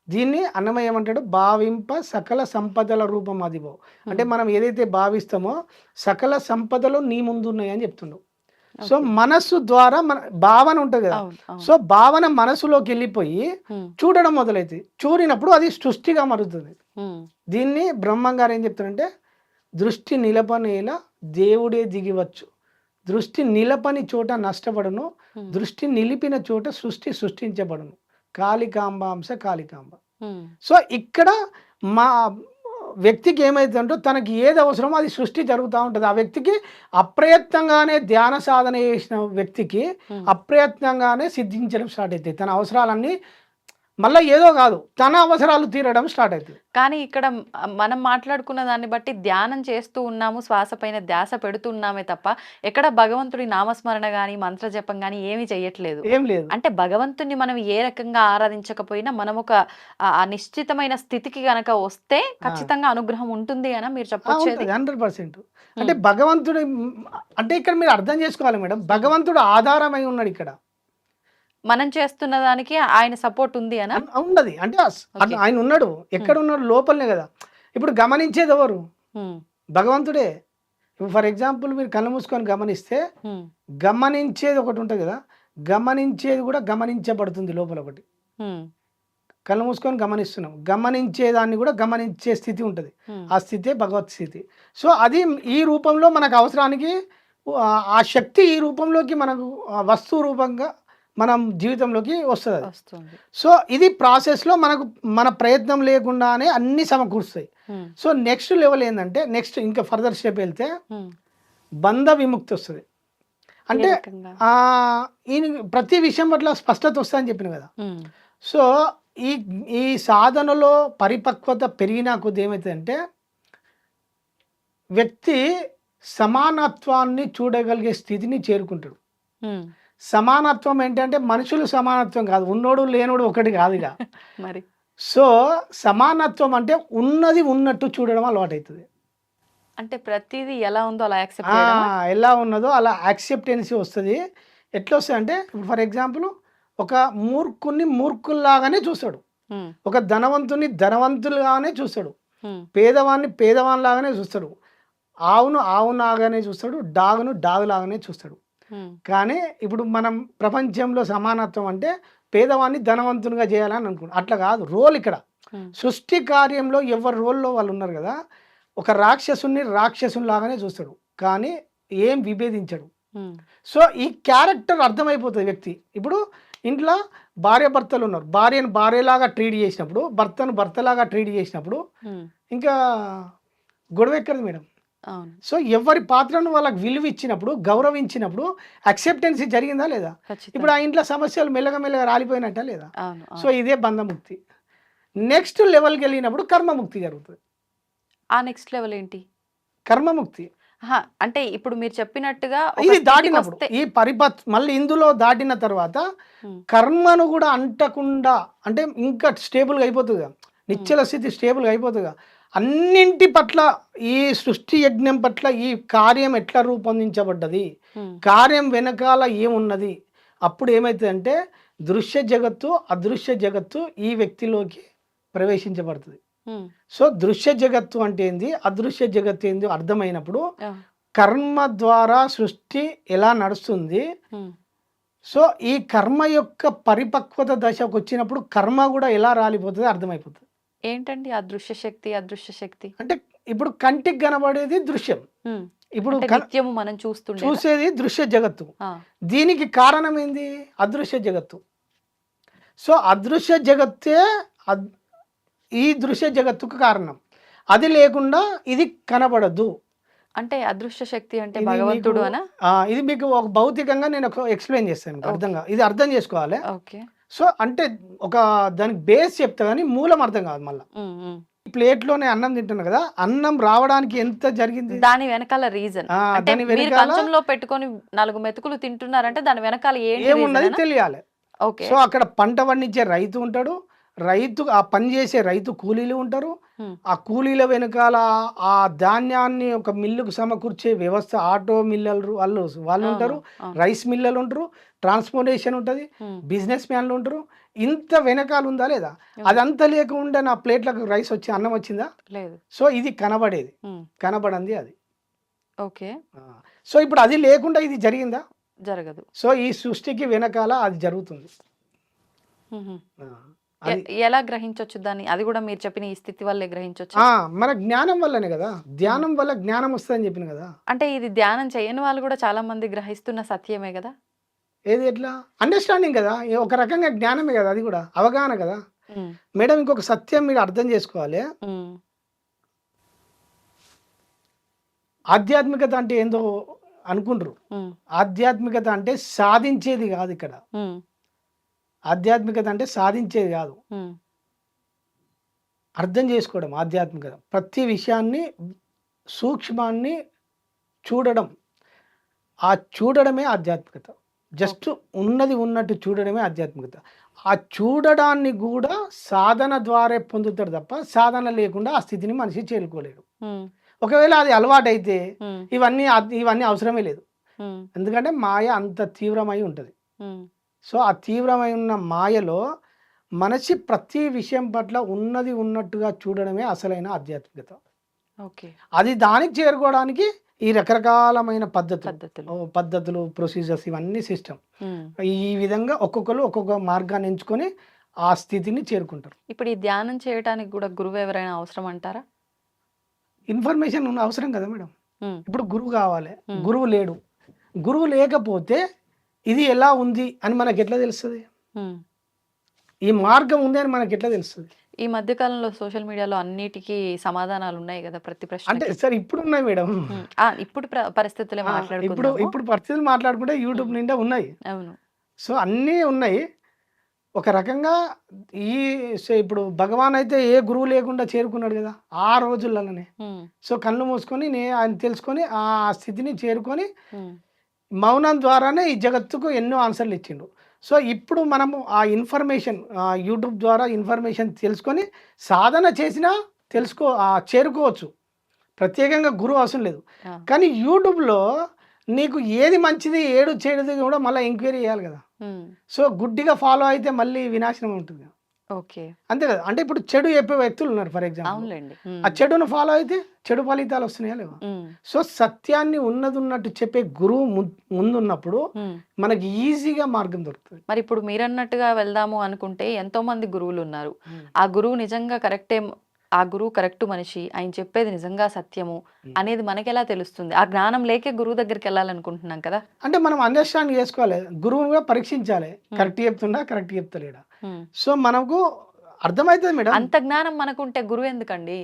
దీన్ని అన్నమయ్య ఏమంటాడు, భావింప సకల సంపదల రూపం అదివో. అంటే మనం ఏదైతే భావిస్తామో సకల సంపదలు నీ ముందు ఉన్నాయి అని చెప్తున్నావు. సో మనస్సు ద్వారా మన భావన ఉంటుంది కదా. సో భావన మనసులోకి వెళ్ళిపోయి చూడడం మొదలైతుంది. చూడినప్పుడు అది సృష్టిగా మారుతుంది. దీన్ని బ్రహ్మం గారు ఏం చెప్తారంటే, దృష్టి నిలపనేలా దేవుడే దిగివచ్చు, దృష్టి నిలపని చోట నష్టపడను, దృష్టి నిలిపిన చోట సృష్టి సృష్టించబడను, కాళికాంబాంశ కాళికాంబ. సో ఇక్కడ మా వ్యక్తికి ఏమైతుందంటే తనకి ఏది అవసరమో అది సృష్టి జరుగుతూ ఉంటుంది. ఆ వ్యక్తికి అప్రయత్నంగానే ధ్యాన సాధన చేసిన వ్యక్తికి అప్రయత్నంగానే సిద్ధించడం స్టార్ట్ అవుతాయి. తన అవసరాలన్నీ మళ్ళీ ఏదో కాదు, తన అవసరాలు తీరడం స్టార్ట్ అవుతుంది. కానీ ఇక్కడ మనం మాట్లాడుకున్న దాన్ని బట్టి ధ్యానం చేస్తూ ఉన్నాము, శ్వాస పైన ధ్యాస పెడుతున్నామే తప్ప ఎక్కడ భగవంతుడి నామస్మరణ కానీ మంత్ర జపం కానీ ఏమీ చెయ్యట్లేదు. ఏం లేదు. అంటే భగవంతుని మనం ఏ రకంగా ఆరాధించకపోయినా మనం ఒక నిశ్చితమైన స్థితికి గనక వస్తే ఖచ్చితంగా అనుగ్రహం ఉంటుంది అని మీరు చెప్పొచ్చు. 100%. అంటే భగవంతుడు అంటే ఇక్కడ మీరు అర్థం చేసుకోవాలి మేడం, భగవంతుడు ఆధారమై ఉన్నాడు. ఇక్కడ మనం చేస్తున్న దానికి ఆయన సపోర్ట్ ఉంది అని ఉన్నది. అంటే ఆయన ఉన్నాడు, ఎక్కడ ఉన్నాడు, లోపలనే కదా. ఇప్పుడు గమనించేది ఎవరు, భగవంతుడే. ఇప్పుడు ఫర్ ఎగ్జాంపుల్ మీరు కళ్ళు మూసుకొని గమనిస్తే గమనించేది ఒకటి ఉంటుంది కదా, గమనించేది కూడా గమనించబడుతుంది లోపల ఒకటి. కళ్ళు మూసుకొని గమనిస్తున్నాం, గమనించేదాన్ని కూడా గమనించే స్థితి ఉంటుంది. ఆ స్థితే భగవత్ స్థితి. సో అది ఈ రూపంలో మనకు అవసరానికి ఆ శక్తి ఈ రూపంలోకి మనకు వస్తువు రూపంగా మనం జీవితంలోకి వస్తుంది. సో ఇది ప్రాసెస్లో మనకు మన ప్రయత్నం లేకుండానే అన్ని సమకూరుస్తాయి. సో నెక్స్ట్ లెవెల్ ఏంటంటే, నెక్స్ట్ ఇంకా ఫర్దర్ స్టెప్ వెళ్తే బంధ విముక్తి వస్తుంది. అంటే ఈయన ప్రతి విషయం పట్ల స్పష్టత వస్తుందని చెప్పిన కదా. సో ఈ సాధనలో పరిపక్వత పెరిగినా కొద్ది ఏమవుతుందంటే వ్యక్తి సమానత్వాన్ని చూడగలిగే స్థితిని చేరుకుంటాడు. సమానత్వం ఏంటంటే మనుషులు సమానత్వం కాదు, ఉన్నోడు లేనోడు ఒకటి కాదు ఇక మరి. సో సమానత్వం అంటే ఉన్నది ఉన్నట్టు చూడడం అలవాటు అవుతుంది. అంటే ప్రతిదీ ఎలా ఉందో అలా యాక్సెప్ట్ చేయడం, ఎలా ఉన్నదో అలా యాక్సెప్టెన్సీ వస్తుంది. ఎట్లా వస్తుంది అంటే, ఫర్ ఎగ్జాంపుల్ ఒక మూర్ఖుని మూర్ఖుల్లాగానే చూస్తాడు, ఒక ధనవంతుని ధనవంతులుగానే చూస్తాడు, పేదవాన్ని పేదవానిలాగానే చూస్తాడు, ఆవును ఆవులాగానే చూస్తాడు, డాగును డాగులాగానే చూస్తాడు. కానీ ఇప్పుడు మనం ప్రపంచంలో సమానత్వం అంటే పేదవాన్ని ధనవంతునిగా చేయాలని అనుకుంటాం. అట్లా కాదు రోల్. ఇక్కడ సృష్టి కార్యంలో ఎవరి రోల్లో వాళ్ళు ఉన్నారు కదా. ఒక రాక్షసుని రాక్షసునిలాగానే చూస్తాడు, కానీ ఏం విభేదించడు. సో ఈ క్యారెక్టర్ అర్థమైపోతుంది వ్యక్తి. ఇప్పుడు ఇంట్లో భార్య భర్తలు ఉన్నారు, భార్యను భార్యలాగా ట్రీట్ చేసినప్పుడు, భర్తను భర్తలాగా ట్రీట్ చేసినప్పుడు ఇంకా గొడవ ఎక్కదు మేడం. సో ఎవరి పాత్రను వాళ్ళకి విలువ ఇచ్చినప్పుడు, గౌరవించినప్పుడు యాక్సెప్టెన్సీ జరిగిందా లేదా. ఇప్పుడు ఆ ఇంట్లో సమస్యలు మెల్లగా మెల్లగా రాలిపోయినట్ట లేదా. సో ఇదే బంధముక్తి. నెక్స్ట్ లెవెల్కి వెళ్ళినప్పుడు కర్మముక్తి జరుగుతుంది. ఆ నెక్స్ట్ లెవెల్ ఏంటి? కర్మముక్తి. అంటే ఇప్పుడు మీరు చెప్పినట్టుగా ఇది దాటినప్పుడు ఈ మళ్ళీ ఇందులో దాటిన తర్వాత కర్మను కూడా అంటకుండా, అంటే ఇంకా స్టేబుల్గా అయిపోతుంది, నిశ్చల స్థితి స్టేబుల్గా అయిపోతుంది. అన్నింటి పట్ల ఈ సృష్టి యజ్ఞం పట్ల ఈ కార్యం ఎట్లా రూపొందించబడ్డది, కార్యం వెనకాల ఏమున్నది, అప్పుడు ఏమవుతుందంటే దృశ్య జగత్తు అదృశ్య జగత్తు ఈ వ్యక్తిలోకి ప్రవేశించబడుతుంది. సో దృశ్య జగత్తు అంటే ఏంది, అదృశ్య జగత్తు ఏంది అర్థమైనప్పుడు కర్మ ద్వారా సృష్టి ఎలా నడుస్తుంది. ఉమ్, సో ఈ కర్మ యొక్క పరిపక్వత దశకు వచ్చినప్పుడు కర్మ కూడా ఎలా రాలిపోతుంది అర్థమైపోతుంది. ఏంటండి అదృశ్య శక్తి అంటే ఇప్పుడు కంటికి కనబడేది దృశ్యం, ఉమ్, ఇప్పుడు అంటే నిత్యము మనం చూస్తుండే చూసేది దృశ్య జగత్తు. దీనికి కారణం ఏంది? అదృశ్య జగత్తు. సో అదృశ్య జగత్తే ఈ దృశ్య జగత్తుకు కారణం. అది లేకుండా ఇది కనబడదు. అంటే అదృశ్య శక్తి అంటే ఇది భగవంతుడు మీకు- అనా? ఇది మీకు ఒక భౌతికంగా నేను ఎక్స్ప్లెయిన్ చేస్తాను, మీకు అర్థంగా ఇది అర్థం చేసుకోవాలి. ఓకే. సో అంటే ఒక దానికి బేస్ చెప్తా కానీ మూలం అర్థం కాదు. మళ్ళీ ఉమ్, ఉమ్. ప్లేట్లోనే అన్నం తింటున్నా కదా, అన్నం రావడానికి ఎంత జరిగింది? దాని వెనకాల రీజన్ అంటే దాని మీరు వెనకాల కంచంలో పెట్టుకొని 4 మెతుకులు తింటున్నారంటే దాని వెనకాల ఏంటి ఏమున్నది reason అనా? తెలియాలి. ఓకే. సో అక్కడ పంట పండించే రైతు ఉంటాడు, రైతు ఆ పని చేసే రైతు కూలీలు ఉంటారు. ఉమ్, ఆ కూలీల వెనకాల ఆ ధాన్యాన్ని ఒక మిల్లుకు సమకూర్చే వ్యవస్థ, ఆటో మిల్లలు వాళ్ళు ఉంటారు, ఆ, రైస్ మిల్లలు ఉంటారు, ట్రాన్స్పోర్టేషన్ ఉంటుంది, ఉమ్, బిజినెస్ మ్యాన్లు ఉంటారు. ఇంత వెనకాల ఉందా లేదా? అదంతా లేకుండా నా ప్లేట్లకు రైస్ వచ్చి అన్నం వచ్చిందా? లేదు. సో ఇది కనబడేది, ఉమ్, కనబడంది అది. ఓకే. సో ఇప్పుడు అది లేకుండా ఇది జరిగిందా? జరగదు. సో ఈ సృష్టికి వెనకాల అది జరుగుతుంది. ఉహు. ఆ, అది ఎలా గ్రహించొచ్చు దాన్ని? అది కూడా మీరు చెప్పిన ఈ స్థితి వల్లే గ్రహించొచ్చు. మన జ్ఞానం వల్లనే కదా, ధ్యానం వల్ల జ్ఞానం వస్తుందని చెప్పిన కదా. అంటే ఇది ధ్యానం చేయని వాళ్ళు కూడా చాలా మంది గ్రహిస్తున్న సత్యమే కదా. ఏది ఎట్లా? అండర్స్టాండింగ్ కదా, ఒక రకంగా జ్ఞానమే కదా, అది కూడా అవగాహన కదా. ఉమ్, మేడం ఇంకొక సత్యం మీరు అర్థం చేసుకోవాలి. ఉమ్, ఆధ్యాత్మికత అంటే ఏందో అనుకుంటారు. ఉమ్, ఆధ్యాత్మికత అంటే సాధించేది కాదు. ఇక్కడ ఉమ్, ఆధ్యాత్మికత అంటే సాధించేది కాదు, ఉమ్, అర్థం చేసుకోవడం. ఆధ్యాత్మికత ప్రతి విషయాన్ని, సూక్ష్మాన్ని చూడడం. ఆ చూడడమే ఆధ్యాత్మికత. జస్ట్ ఉన్నది ఉన్నట్టు చూడడమే ఆధ్యాత్మికత. ఆ చూడడాన్ని కూడా సాధన ద్వారా పొందుతాడు తప్ప సాధన లేకుండా ఆ స్థితిని మనిషి చేరుకోలేడు. ఉమ్, ఒకవేళ అది అలవాటైతే ఉమ్, ఇవన్నీ అవసరమే లేదు. ఉమ్, ఎందుకంటే మాయ అంత తీవ్రమై ఉంటుంది. ఉమ్, సో ఆ తీవ్రమై ఉన్న మాయలో మనిషి ప్రతి విషయం పట్ల ఉన్నది ఉన్నట్టుగా చూడడమే అసలైన ఆధ్యాత్మికత. ఓకే. అది దానికి చేరుకోవడానికి ఈ రకరకాలమైన పద్ధతులు. పద్ధతులు, ప్రొసీజర్స్, ఇవన్నీ సిస్టమ్. ఉమ్. ఈ విధంగా ఒక్కొక్కరు ఒక్కొక్క మార్గాన్ని ఎంచుకొని ఆ స్థితిని చేరుకుంటారు. ఇప్పుడు ఈ ధ్యానం చేయడానికి కూడా గురువు ఎవరైనా అవసరం అంటారా? ఇన్ఫర్మేషన్ ఉన్న అవసరం కదా మేడం. ఉమ్, ఇప్పుడు గురువు కావాలి, Hmm. గురువు లేడు. గురువు లేకపోతే ఇది ఎలా ఉంది అని మనకి ఎట్లా తెలుస్తుంది? ఉమ్. ఈ మార్గం ఉంది అని మనకి ఎట్లా తెలుస్తుంది? ఈ మధ్య కాలంలో సోషల్ మీడియాలో అన్నిటికీ సమాధానాలు ఉన్నాయి కదా ప్రతి అంటే ప్రశ్నకి. సరే ఇప్పుడు ఉన్నాయి మేడం. ఇప్పుడు పరిస్థితులే ఇప్పుడు మాట్లాడుకుందాము. ఇప్పుడు పరిస్థితులు మాట్లాడుకుంటే యూట్యూబ్ నిండా ఉన్నాయి. అవును. సో అన్నీ ఉన్నాయి. ఒక రకంగా ఇప్పుడు భగవాన్ అయితే ఏ గురువు లేకుండా చేరుకున్నాడు కదా ఆ రోజుల్లోనే. ఉమ్, సో కళ్ళు మూసుకొని ఆయన తెలుసుకొని ఆ స్థితిని చేరుకొని ఉమ్, మౌనం ద్వారానే ఈ జగత్తుకు ఎన్నో ఆన్సర్లు ఇచ్చిండు. సో ఇప్పుడు మనము ఆ ఇన్ఫర్మేషన్ యూట్యూబ్ ద్వారా ఇన్ఫర్మేషన్ తెలుసుకొని సాధన చేసినా చేరుకోవచ్చు. ప్రత్యేకంగా గురువు అవసరం లేదు. ఆ, కానీ యూట్యూబ్లో నీకు ఏది మంచిది ఏడు చెడుది కూడా మళ్ళీ ఎంక్వైరీ చేయాలి కదా. ఉమ్, సో గుడ్డిగా ఫాలో అయితే మళ్ళీ వినాశనం ఉంటుంది. ఓకే. అంతే కదా. అంటే ఇప్పుడు చెడు చెప్పే వ్యక్తులు ఉన్నారు ఫర్ ఎగ్జాంపుల్. అవునులేండి. ఉమ్, ఆ చెడును ఫాలో అయితే చెడు ఫలితాలు వస్తున్నాయా లేవా? ఉమ్, సో సత్యాన్ని ఉన్నది ఉన్నట్టు చెప్పే గురువు ముందున్నప్పుడు ఉమ్. మనకి ఈజీగా మార్గం దొరుకుతుంది. మరి ఇప్పుడు మీరన్నట్టుగా వెళ్దాము అనుకుంటే ఎంతో మంది గురువులు ఉన్నారు. ఆ గురువు నిజంగా కరెక్టే, ఆ గురువు కరెక్ట్ మనిషి, ఆయన చెప్పేది నిజంగా సత్యము అనేది మనకి ఎలా తెలుస్తుంది? ఆ జ్ఞానం లేకే గురువు దగ్గరికి వెళ్ళాలనుకుంటున్నాం కదా. అంటే మనం అండర్స్టాండ్ చేసుకోవాలి, గురువుగా పరీక్షించాలి. కరెక్ట్ చెప్తుండా, కరెక్ట్ చెప్తలేడా. ఉమ్. సో మనకు అర్థమవుతుంది మేడం. అంత జ్ఞానం మనకుంటే గురువు ఎందుకండి?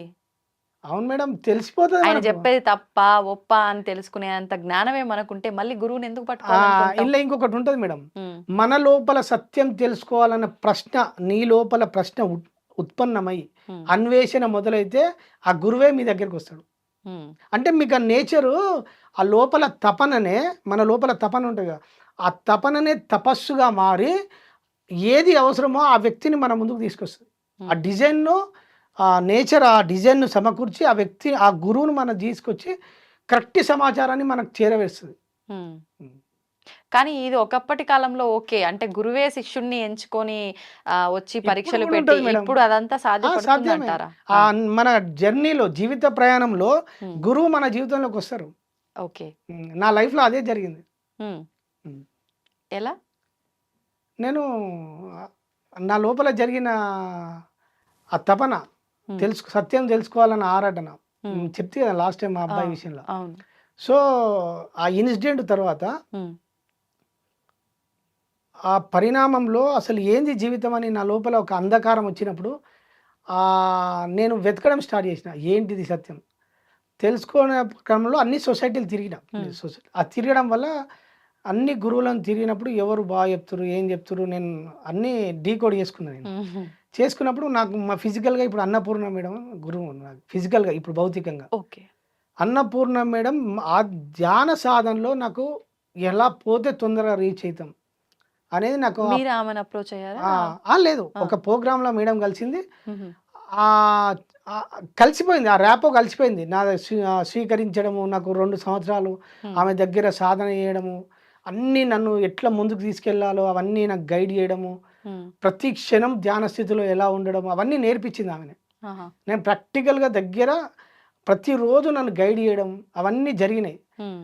అవును మేడం, తెలిసిపోతుంది ఆయన మనకు. చెప్పేది తప్ప ఒప్ప అని తెలుసుకునే అంత జ్ఞానమే మనకుంటే మళ్ళీ గురువుని ఎందుకు ఆ, పట్టుకోవాలనుకుంటాం? ఇలా ఇంకొకటి ఉంటుంది మేడం. ఉమ్, మన లోపల సత్యం తెలుసుకోవాలన్న ప్రశ్న, నీ లోపల ప్రశ్న ఉత్పన్నమై ఉమ్, అన్వేషణ మొదలైతే ఆ గురువే మీ దగ్గరికి వస్తాడు. ఉమ్, అంటే మీకు ఆ నేచరు, ఆ లోపల తపననే, మన లోపల తపన ఉంటుంది కదా, ఆ తపననే తపస్సుగా మారి ఏది అవసరమో ఆ వ్యక్తిని మన ముందుకు తీసుకొస్తుంది. ఆ డిజైన్ను, ఆ నేచర్, ఆ డిజైన్ను సమకూర్చి ఆ వ్యక్తి, ఆ గురువును మనం తీసుకొచ్చి కరెక్ట్ సమాచారాన్ని మనకు చేరవేస్తుంది. ఉమ్. కానీ ఇది ఒకప్పటి కాలంలో ఓకే అంటే గురువే శిష్యుణ్ణి ఎంచుకొని వచ్చి పరీక్షలు కూడా పెట్టి ఉంటుంది మేడం. ఇప్పుడు అదంతా సాధ్యపడుతుంది సాధ్యమే. అంటారా? మన జర్నీలో, జీవిత ప్రయాణంలో ఉమ్, గురువు మన జీవితంలోకి వస్తారు. ఓకే. నా లైఫ్లో అదే జరిగింది. హ్మ్. ఉమ్. ఎలా? నేను నా లోపల జరిగిన ఆ తపన హ్మ్. సత్యం తెలుసుకోవాలన్న ఆరాటన హ్మ్. చెప్తే కదా లాస్ట్ టైం మా ఆ! అబ్బాయి విషయంలో. అవును. సో ఆ ఇన్సిడెంట్ తర్వాత హ్మ్. ఆ పరిణామంలో అసలు ఏంది జీవితం అని నా లోపల ఒక అంధకారం వచ్చినప్పుడు నేను వెతకడం స్టార్ట్ చేసిన ఏంటిది సత్యం తెలుసుకునే క్రమంలో అన్ని సొసైటీలు తిరిగిన. హ్మ్. సొసైటీ ఆ తిరగడం వల్ల అన్ని గురువులను తిరిగినప్పుడు ఎవరు బాగా చెప్తారు ఏం చెప్తారు నేను అన్నీ డీకోడ్ చేసుకున్నాను నేను. హుహు. చేసుకున్నప్పుడు నాకు మా ఫిజికల్గా ఇప్పుడు అన్నపూర్ణ మేడం గురువు నాకు ఫిజికల్గా ఇప్పుడు భౌతికంగా ఓకే. అన్నపూర్ణ మేడం ఆ ధ్యాన సాధనలో నాకు ఎలా పోతే తొందరగా రీచ్ అవుతాం అనేది నాకు మీరు ఆమెను అప్రోచ్ అయ్యారా? లేదు ఆ! ఒక ప్రోగ్రాంలో మేడం కలిసింది. హుహు. ఆ, కలిసిపోయింది ఆ ర్యాపో కలిసిపోయింది నా స్వీకరించడము నాకు 2 సంవత్సరాలు హ్మ్. ఆమె దగ్గర సాధన చేయడము అన్నీ నన్ను ఎట్లా ముందుకు తీసుకెళ్లాలో అవన్నీ నాకు గైడ్ చేయడము హ్మ్. ప్రతి క్షణం ధ్యాన స్థితిలో ఎలా ఉండడం అవన్నీ నేర్పించింది ఆమెనే. ఆహా! నేను ప్రాక్టికల్గా దగ్గర ప్రతిరోజు నన్ను గైడ్ చేయడం అవన్నీ జరిగినాయి. హ్మ్.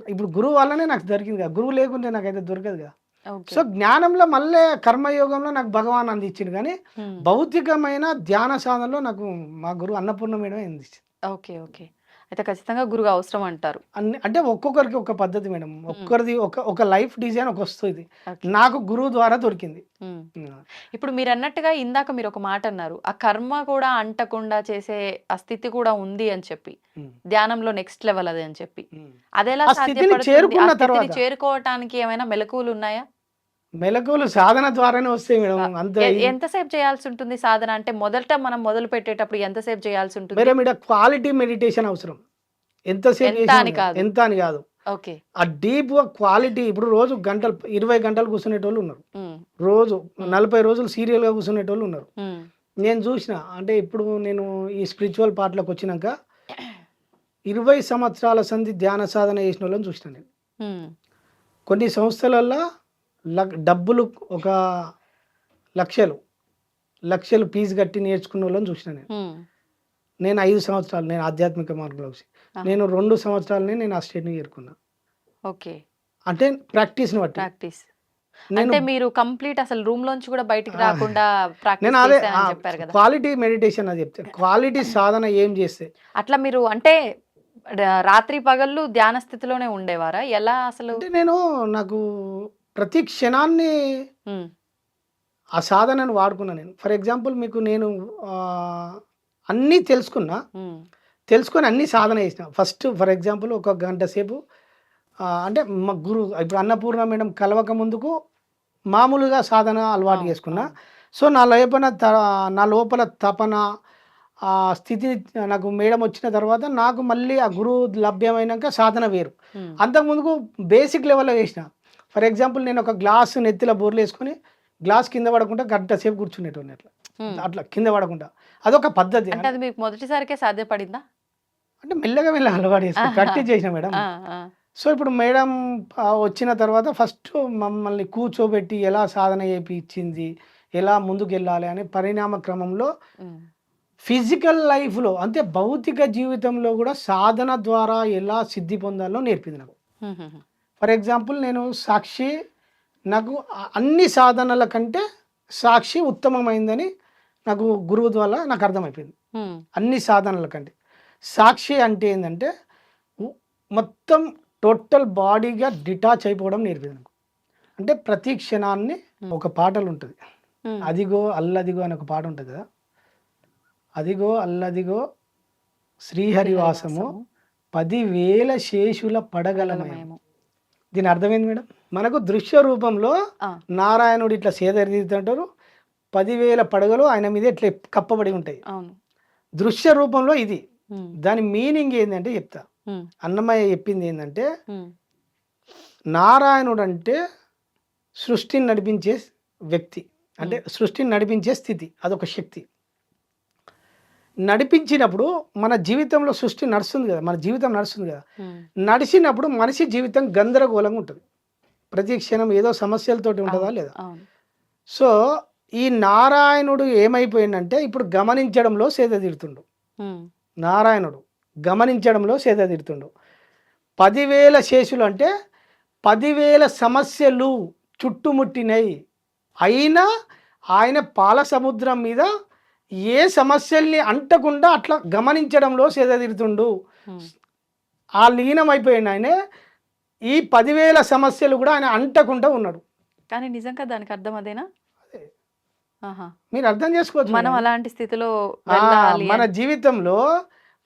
ఇప్పుడు గురువు వల్లనే నాకు దొరికింది కదా గురువు లేకుంటే నాకైతే దొరకదు కదా. ఓకే. సో జ్ఞానంలో మళ్ళీ కర్మయోగంలో నాకు భగవాన్ అందించిండు కానీ హ్మ్. భౌతికమైన ధ్యాన సాధనలో నాకు మా గురువు అన్నపూర్ణ మేడం అందించింది. ఓకే. ఓకే. అయితే ఖచ్చితంగా గురువు అవసరం అంటారు. అన్ని అంటే ఒక్కొక్కరికి ఒక పద్ధతి మేడం. హ్మ్. ఒక్కరిది ఒక లైఫ్ డిజైన్ ఒక వస్తుంది. ఓకే. నాకు గురువు ద్వారా దొరికింది. హ్మ్. హ్మ్. ఇప్పుడు మీరన్నట్టుగా ఇందాక మీరొక మాటన్నారు. ఆ కర్మ కూడా అంటకుండా చేసే ఆ స్థితి కూడా ఉంది అని చెప్పి. హ్మ్. ధ్యానంలో నెక్స్ట్ లెవెల్ అది అని చెప్పి. హ్మ్. అదెలా ఆ స్థితిని సాధ్యపడుతుంది? ఆ చేరుకున్న స్థితిని తర్వాత చేరుకోవటానికి ఏమైనా మెళకువలున్నాయా? మెలకువలు సాధన ద్వారానే వస్తాయి మేడం. అంత ఎంతసేపు చేయాల్సుంటుంది సాధన? అంటే మొదట మనం మొదలు పెట్టేటప్పుడు ఎంతసేపు చేయాల్సుంటుంది? మేడం ఈడ క్వాలిటీ మెడిటేషన్ అవసరం. ఎంతసేపు ఎంత చేసినా అని కాదు. ఎంత అని కాదు. ఓకే. ఆ డీప్‌గా క్వాలిటీ ఇప్పుడు రోజు గంటలు 20 గంటలు కూర్చునేటోళ్ళు ఉన్నారు. హ్మ్. రోజు హ్మ్. 40 రోజులు సీరియల్‌గా కూర్చునేటోళ్ళు ఉన్నారు. హ్మ్. నేను చూసిన అంటే ఇప్పుడు నేను ఈ స్పిరిచువల్ పార్ట్‌లోకి వచ్చినాక 20 సంవత్సరాల సంధి ధ్యాన సాధన చేసినోళ్ళని చూసిన నేను. హ్మ్. కొన్ని సంస్థలల్లో డబ్బులు ఒక లక్షలు, లక్షలు ఫీజు కట్టి నేర్చుకున్నోళ్ళని చూసిన నేను. హ్మ్. నేను 5 సంవత్సరాలు నేను ఆధ్యాత్మిక మార్గంలో వచ్చి. ఆహా! నేను 2 సంవత్సరాలనే నేను ఆ స్టేట్‌ని చేరుకున్నా. ఓకే. అంటే ప్రాక్టీస్‌ని బట్టి. ప్రాక్టీస్. నేను అంటే మీరు కంప్లీట్ అసలు రూమ్‌లోంచి కూడా బయటికి ఆ! రాకుండా నేను ప్రాక్టీస్ అదే చేశానని చెప్పారు గదా! క్వాలిటీ మెడిటేషన్ అది చెప్తాను. క్వాలిటీ సాధన ఏం చేస్తే అట్లా మీరు అంటే రాత్రి పగళ్ళు ధ్యాన స్థితిలోనే ఉండేవారా? ఎలా అసలు? అంటే నాకు ప్రతి క్షణాన్ని హ్మ్. ఆ సాధనను వాడుకున్నా నేను. ఫర్ ఎగ్జాంపుల్ మీకు నేను ఆహ్, అన్నీ తెలుసుకున్నా. హ్మ్. తెలుసుకొని అన్నీ సాధన చేసిన. ఫస్ట్ ఫర్ ఎగ్జాంపుల్ ఒక గంట సేపు అంటే మా గురువు ఇప్పుడు అన్నపూర్ణ మేడం కలవక ముందుకు మామూలుగా సాధన అలవాటు అవును. చేసుకున్నా. అవును. సో, నా లోపల తపన ఆ స్థితిని నాకు మేడం వచ్చిన తర్వాత నాకు మళ్ళీ ఆ గురువు లభ్యమైనాక సాధన వేరు. హ్మ్. అంతకుముందుకు బేసిక్ లెవెల్‌లో చేసిన. ఫర్ ఎగ్జాంపుల్ నేను ఒక గ్లాస్ నెత్తిలో బోర్లేసుకొని గ్లాస్ కింద పడకుండా గంట సేపు కూర్చునేటోడిని అట్లా. హ్మ్. అట్లా కింద పడకుండా. అదొక పద్ధతి. అంటే అది మీకు మొదటిసారికే సాధ్యపడిందా? అంటే మెల్లగా మెల్లగా అలవాటు చేసుకున్నా. ఆహా! ప్రాక్టీస్ చేసిన మేడం. ఆ! ఆ! సో, ఇప్పుడు మేడం వచ్చిన తర్వాత ఫస్ట్ మమ్మల్ని కూర్చోబెట్టి ఎలా సాధన చేపిచ్చింది, ఎలా ముందుకెళ్ళాలి అనే పరిణామ క్రమంలో హ్మ్. ఫిజికల్ లైఫ్‌లో అంటే భౌతిక జీవితంలో గూడా సాధన ద్వారా ఎలా సిద్ధి పొందాలో నేర్పింది నాకు. హుహుహు. ఫర్ ఎగ్జాంపుల్ నేను సాక్షి నాకు అన్ని సాధనల కంటే సాక్షి ఉత్తమమైందని నాకు గురువు ద్వారా నాకు అర్థమైపోయింది. హ్మ్. అన్ని సాధనల కంటే. సాక్షి అంటే ఏందంటే ఉ మొత్తం టోటల్ బాడీగా డిటాచ్ అయిపోవడం నేర్పింది నాకు. అంటే ప్రతి క్షణాన్ని హ్మ్. ఒక పాటలుంటది. హ్మ్. 'అదిగో అల్లదిగో' అని ఒక పాట ఉంటది కదా! అదిగో అల్లదిగో శ్రీహరివాసము శ్రీహరివాసము 10,000 శేషుల పడగలమయం. పడగలమయము. దీని అర్థమైంది మేడం? మనకు దృశ్య రూపంలో ఆ! నారాయణుడు ఇట్లా సేదతీరుతుంటారు. 10,000 పడగలు ఆయన మీద ఇట్లా కప్పబడి ఉంటాయి. అవును. దృశ్య రూపంలో ఇది. హ్మ్. దాని మీనింగ్ ఏందంటే చెప్తా. హ్మ్. అన్నమయ్య చెప్పింది ఏందంటే హ్మ్. నారాయణుడంటే సృష్టిని నడిపించే వ్యక్తి. అంటే హ్మ్. సృష్టిని నడిపించే స్థితి. అదొక శక్తి. నడిపించినప్పుడు మన జీవితంలో సృష్టి నడుస్తుంది కదా! మన జీవితం నడుస్తుంది కదా! హ్మ్. నడిచినప్పుడు మనిషి జీవితం గందరగోళంగా ఉంటది. ప్రతి క్షణం ఏదో సమస్యలతోటి ఉంటదా? అవును. లేదా? అవును. సో, ఈ నారాయణుడు ఏమైపోయిండంటే ఇప్పుడు గమనించడంలో సేదతీరుతుండు. హ్మ్. నారాయణుడు గమనించడంలో సేదతీరుతుండు. 10,000 శేషులు అంటే 10,000 సమస్యలు చుట్టుముట్టినాయి. అయినా ఆయన పాల సముద్రం మీద ఏ సమస్యల్ని అంటకుండా అట్లా గమనించడంలో సేదతీరుతుండు. ఆ లీనమైపోయింది ఆయన. ఈ 10,000 సమస్యలు కూడా ఆయన అంటకుండా ఉన్నాడు. కానీ నిజంగా దానికి అర్థం అదేనా? అదే. ఆహా. మీరు అర్థం చేసుకోవచ్చు. మనం అలాంటి స్థితిలో వెళ్ళాలి మన అని. జీవితంలో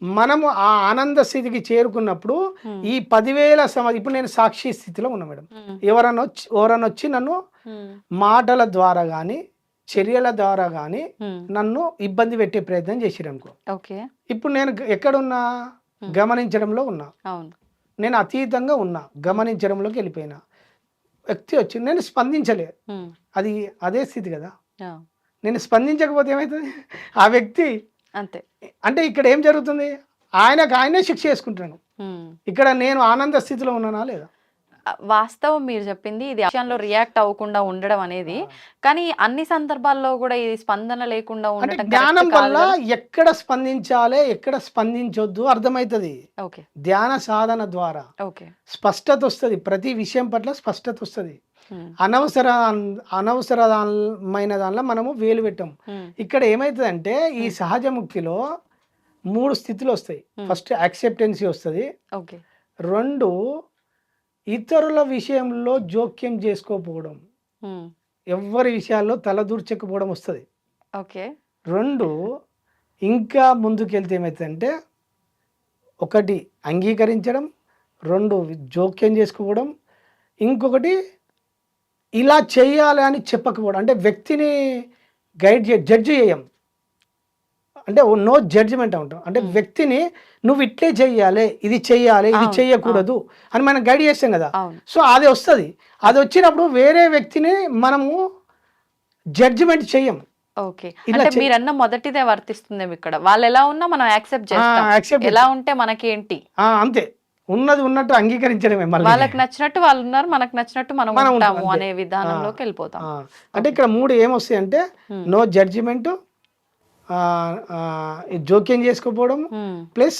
మనము ఆ ఆనంద స్థితికి చేరుకున్నప్పుడు ఉమ్, ఈ 10,000 ఇప్పుడు నేను సాక్షి స్థితిలో ఉన్నా మేడం. ఉమ్, ఎవరన్నా వచ్చి నన్ను ఉమ్, మాటల ద్వారా కానీ చర్యల ద్వారా కానీ ఉమ్. నన్ను ఇబ్బంది పెట్టే ప్రయత్నం చేసిరు అనుకో, ఓకే. ఇప్పుడు నేను ఎక్కడున్నా గమనించడంలో ఉన్నా, అవును. నేను అతీతంగా ఉన్నా, గమనించడంలోకి వెళ్ళిపోయినా. వ్యక్తి వచ్చి నేను స్పందించలే, ఉమ్, అది అదే స్థితి కదా. ఆ, నేను స్పందించకపోతే ఏమవుతుంది? ఆ వ్యక్తి అంతే. అంటే ఇక్కడ ఏం జరుగుతుంది? ఆయనే శిక్ష చేసుకుంటాను. ఉమ్. ఇక్కడ నేను ఆనంద స్థితిలో ఉన్నానా లేదా? వాస్తవం మీరు చెప్పింది. ఇది విషయంలో రియాక్ట్ అవ్వకుండా ఉండడం అనేది, కానీ అన్ని సందర్భాల్లో కూడా ఇది స్పందన లేకుండా అంటే ఉండటం జ్ఞానం కరెక్ట్ కాదు వల్ల కదా? ఎక్కడ స్పందించాలి, ఎక్కడ స్పందించొద్దు అర్థమవుతుంది. ఓకే. ధ్యాన సాధన ద్వారా ఓకే. స్పష్టత వస్తుంది, ప్రతి విషయం పట్ల స్పష్టత వస్తుంది. ఉమ్, అనవసరమైన దానిలో మనము వేలు పెట్టాం. ఉమ్, ఇక్కడ ఏమవుతుందంటే ఈ సహజ ముక్తిలో 3 స్థితులు వస్తాయి. ఫస్ట్ యాక్సెప్టెన్సీ వస్తుంది. ఓకే. 2 ఇతరుల విషయంలో జోక్యం చేసుకోకపోవడం, ఉమ్, ఎవరి విషయాల్లో తలదూర్చకపోవడం వస్తుంది. ఓకే. 2 ఇంకా ముందుకెళ్తే ఏమవుతుందంటే 1 అంగీకరించడం, 2 జోక్యం చేసుకోవడం, ఇంకొకటి ఇలా చేయాలి అని చెప్పకపోవడం. అంటే వ్యక్తిని జడ్జి చేయం, అంటే నో జడ్జిమెంట్ అంటాం. అంటే వ్యక్తిని నువ్వు ఇట్లే చెయ్యాలి, ఇది చెయ్యాలి, ఇది అవును, చెయ్యకూడదు అని మనం గైడ్ చేస్తాం కదా. అవును. సో అది వస్తుంది. అది వచ్చినప్పుడు వేరే వ్యక్తిని మనము జడ్జిమెంట్ చెయ్యం. ఓకే. ఇలా అంటే మీరన్న మొదటిదే వర్తిస్తుందేమో ఇక్కడ. వాళ్ళు ఎలా ఉన్నా మనం యాక్సెప్ట్ చేస్తాం. accept ఎలా ఉంటే మనకేంటి? అంతే, ఉన్నది ఉన్నట్టు అంగీకరించడమే. మళ్ళీ వాళ్ళకి నచ్చినట్టు వాళ్ళు ఉన్నారు, మనకు నచ్చినట్టు మనం మనం ఉంటాం, ఉంటాము అంతే. అనే విధానంలోకి వెళ్ళిపోతాం. అంటే ఇక్కడ 3 ఏమొస్తాయి అంటే నో జడ్జిమెంట్, జోక్యం చేసుకోకపోవడం, ప్లస్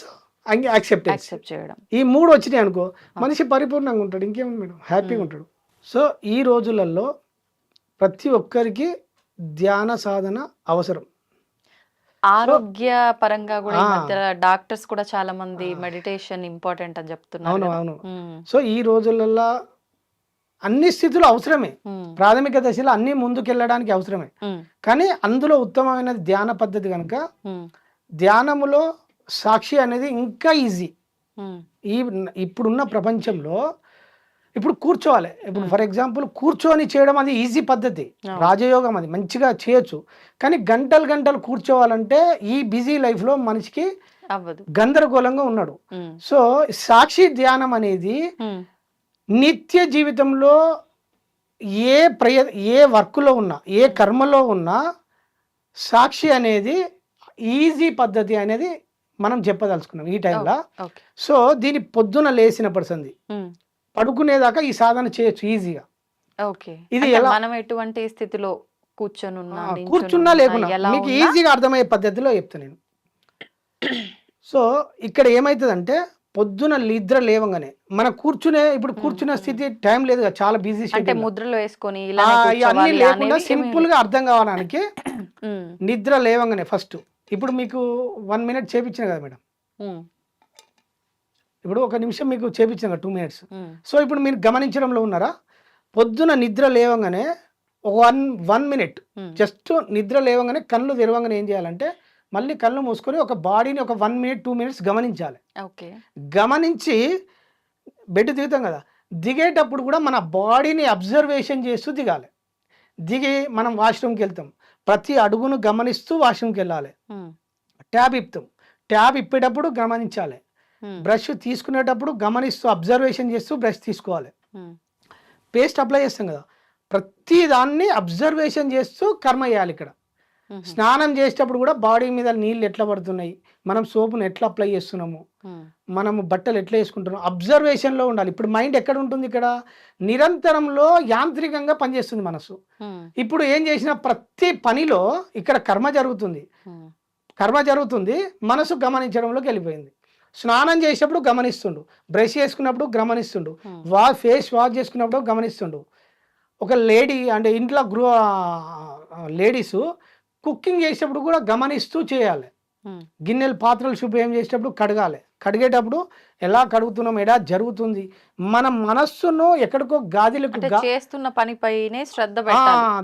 యాక్సెప్టెన్స్. యాక్సెప్ట్ చేయడం. ఈ 3 వచ్చినాయి అనుకో, మనిషి పరిపూర్ణంగా ఉంటాడు, ఇంకేం మేడం, హ్యాపీగా ఉంటాడు. సో ఈ రోజులలో ప్రతి ఒక్కరికి ధ్యాన సాధన అవసరం. ఆరోగ్య పరంగా కూడా ఈ మధ్య డాక్టర్స్ కూడా చాలా మంది మెడిటేషన్ ఇంపార్టెంట్ అని చెప్తున్నారు అవును కదా. అవును. ఉమ్, సో ఈ రోజులలో అన్ని స్థితులు అవసరమే. ఉమ్, ప్రాథమిక దశలో అన్ని ముందుకెళ్ళడానికి అవసరమే. ఉమ్, కానీ అందులో ఉత్తమమైన ధ్యాన పద్ధతి కనుక ఉమ్, ధ్యానములో సాక్షి అనేది ఇంకా ఈజీ. ఉమ్, ఇప్పుడున్న ప్రపంచంలో ఇప్పుడు కూర్చోవాలి. ఇప్పుడు ఫర్ ఎగ్జాంపుల్ కూర్చొని చేయడం అది ఈజీ పద్ధతి, రాజయోగం, అది మంచిగా చేయొచ్చు. కానీ గంటలు కూర్చోవాలంటే ఈ బిజీ లైఫ్లో మనిషికి అవ్వదు. గందరగోళంగా ఉన్నాడు. ఉమ్, సో సాక్షి ధ్యానం అనేది ఉమ్, నిత్య జీవితంలో ఏ వర్క్లో ఉన్నా, ఏ కర్మలో ఉన్నా సాక్షి అనేది ఈజీ పద్ధతి అనేది మనం చెప్పదలుచుకున్నాం ఈ టైంలో. ఓకే. సో దీని పొద్దున లేచిన పర్సన్ ఉమ్, పడుకునేదాకా ఈ సాధన చేయొచ్చు ఈజీగా. ఓకే. ఇది అంటే ఎలా మనం ఎటువంటి స్థితిలో కూర్చొని ఉన్నా, నించొని కూర్చున్నా ఉన్నా, లేకున్నా ఎలా మీకు ఉన్నా ఈజీగా అర్థమయ్యే పద్ధతిలో చెప్తాను నేను. సో ఇక్కడ ఏమవుతుందంటే పొద్దున నిద్ర లేవగానే మన ఇప్పుడు కూర్చునే స్థితి టైం లేదు కదా, చాలా బిజీ అంటే ముద్రలు వేసుకొని ఇలా అన్ని లేకుండా సింపుల్ గా అర్థం కావడానికి ఉమ్, నిద్ర లేవగానే ఫస్ట్ ఇప్పుడు మీకు 1 మినిట్ చేపించిన కదా మేడం, ఉమ్, ఇప్పుడు 1 నిమిషం మీకు చేపించిన కదా 2 మినిట్స్. ఉమ్, సో ఇప్పుడు మీరు గమనించడంలో ఉన్నారా? పొద్దున నిద్ర లేవగానే 1 మినిట్ ఉమ్, జస్ట్ నిద్ర లేవగానే కళ్ళు తెరవగానే ఏం చేయాలంటే మళ్ళీ కళ్ళు మూసుకొని ఒక బాడీని ఒక 1 మినిట్ 2 మినిట్స్ గమనించాలి. ఓకే. గమనించి బెడ్ దిగుతాం కదా, దిగేటప్పుడు కూడా మన బాడీని అబ్జర్వేషన్ చేస్తూ దిగాలి. దిగి మనం వాష్రూమ్కి వెళ్తాం, ప్రతి అడుగును గమనిస్తూ వాష్రూమ్కి వెళ్ళాలి. ఉమ్, ట్యాబ్ ఇప్పుతాం, ట్యాబ్ ఇప్పేటప్పుడు గమనించాలి. ఉమ్, బ్రష్ తీసుకునేటప్పుడు గమనిస్తూ అబ్జర్వేషన్ చేస్తూ బ్రష్ తీసుకోవాలి. ఉమ్, పేస్ట్ అప్లై చేస్తాం కదా, ప్రతి దాన్ని అబ్జర్వేషన్ చేస్తూ కర్మ చేయాలి. ఇక్కడ ఉమ్, స్నానం చేసేటప్పుడు కూడా బాడీ మీద నీళ్ళు ఎట్లా పడుతున్నాయి, మనం సోపును ఎట్లా అప్లై చేస్తున్నాము, ఉమ్, మనము బట్టలు ఎట్లా వేసుకుంటున్నాం, అబ్జర్వేషన్లో ఉండాలి. ఇప్పుడు మైండ్ ఎక్కడ ఉంటుంది? ఇక్కడ నిరంతరంలో యాంత్రికంగా పనిచేస్తుంది మనసు. ఉమ్, ఇప్పుడు ఏం చేసినా ప్రతి పనిలో ఇక్కడ కర్మ జరుగుతుంది, ఉమ్, మనసు గమనించడంలోకి వెళ్ళిపోయింది. స్నానం చేసేటప్పుడు గమనిస్తుండు, బ్రష్ చేసుకున్నప్పుడు గమనిస్తుండు, ఫేస్ వాష్ చేసుకున్నప్పుడు గమనిస్తుండు. ఒక లేడీ అంటే ఇంట్లో లేడీస్ కుకింగ్ చేసేటప్పుడు కూడా గమనిస్తూ చేయాలి. గిన్నెలు పాత్రలు శుభ్రం చేసేటప్పుడు కడగాలి. కడిగేటప్పుడు ఎలా కడుగుతున్నాం, ఎలా జరుగుతుంది, మన మనస్సును ఎక్కడికో గాదిలకు చేస్తున్న పనిపైనే శ్రద్ధ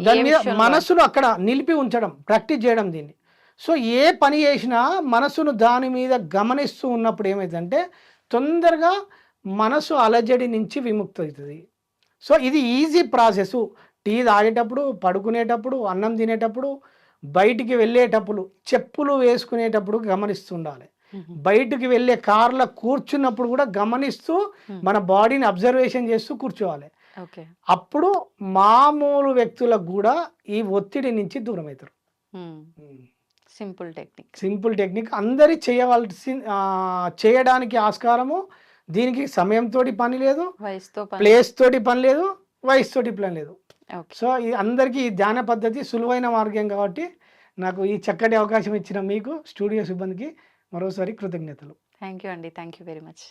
దాని మీద మనస్సును అక్కడ నిలిపి ఉంచడం, ప్రాక్టీస్ చేయడం దీన్ని. సో ఏ పని చేసినా మనసును దాని మీద గమనిస్తూ ఉన్నప్పుడు ఏమైందంటే తొందరగా మనసు అలజడి నుంచి విముక్తి అవుతుంది. సో ఇది ఈజీ ప్రాసెస్. టీ తాగేటప్పుడు, పడుకునేటప్పుడు, అన్నం తినేటప్పుడు, బయటికి వెళ్ళేటప్పుడు, చెప్పులు వేసుకునేటప్పుడు గమనిస్తుండాలి. బయటికి వెళ్ళే కార్లో కూర్చున్నప్పుడు కూడా గమనిస్తూ మన బాడీని అబ్జర్వేషన్ చేస్తూ కూర్చోవాలి. అప్పుడు మామూలు వ్యక్తులకు కూడా ఈ ఒత్తిడి నుంచి దూరం అవుతారు. సింపుల్ టెక్నిక్ అందరి చేయడానికి ఆస్కారము. దీనికి సమయంతో పని లేదు, ప్లేస్ తోటి పని లేదు, వయసుతోటి పని లేదు. సో ఇది అందరికీ ఈ ధ్యాన పద్ధతి సులువైన మార్గం కాబట్టి నాకు ఈ చక్కటి అవకాశం ఇచ్చిన మీకు, స్టూడియో సిబ్బందికి మరోసారి కృతజ్ఞతలు. థ్యాంక్ యూ అండి. Thank you very much.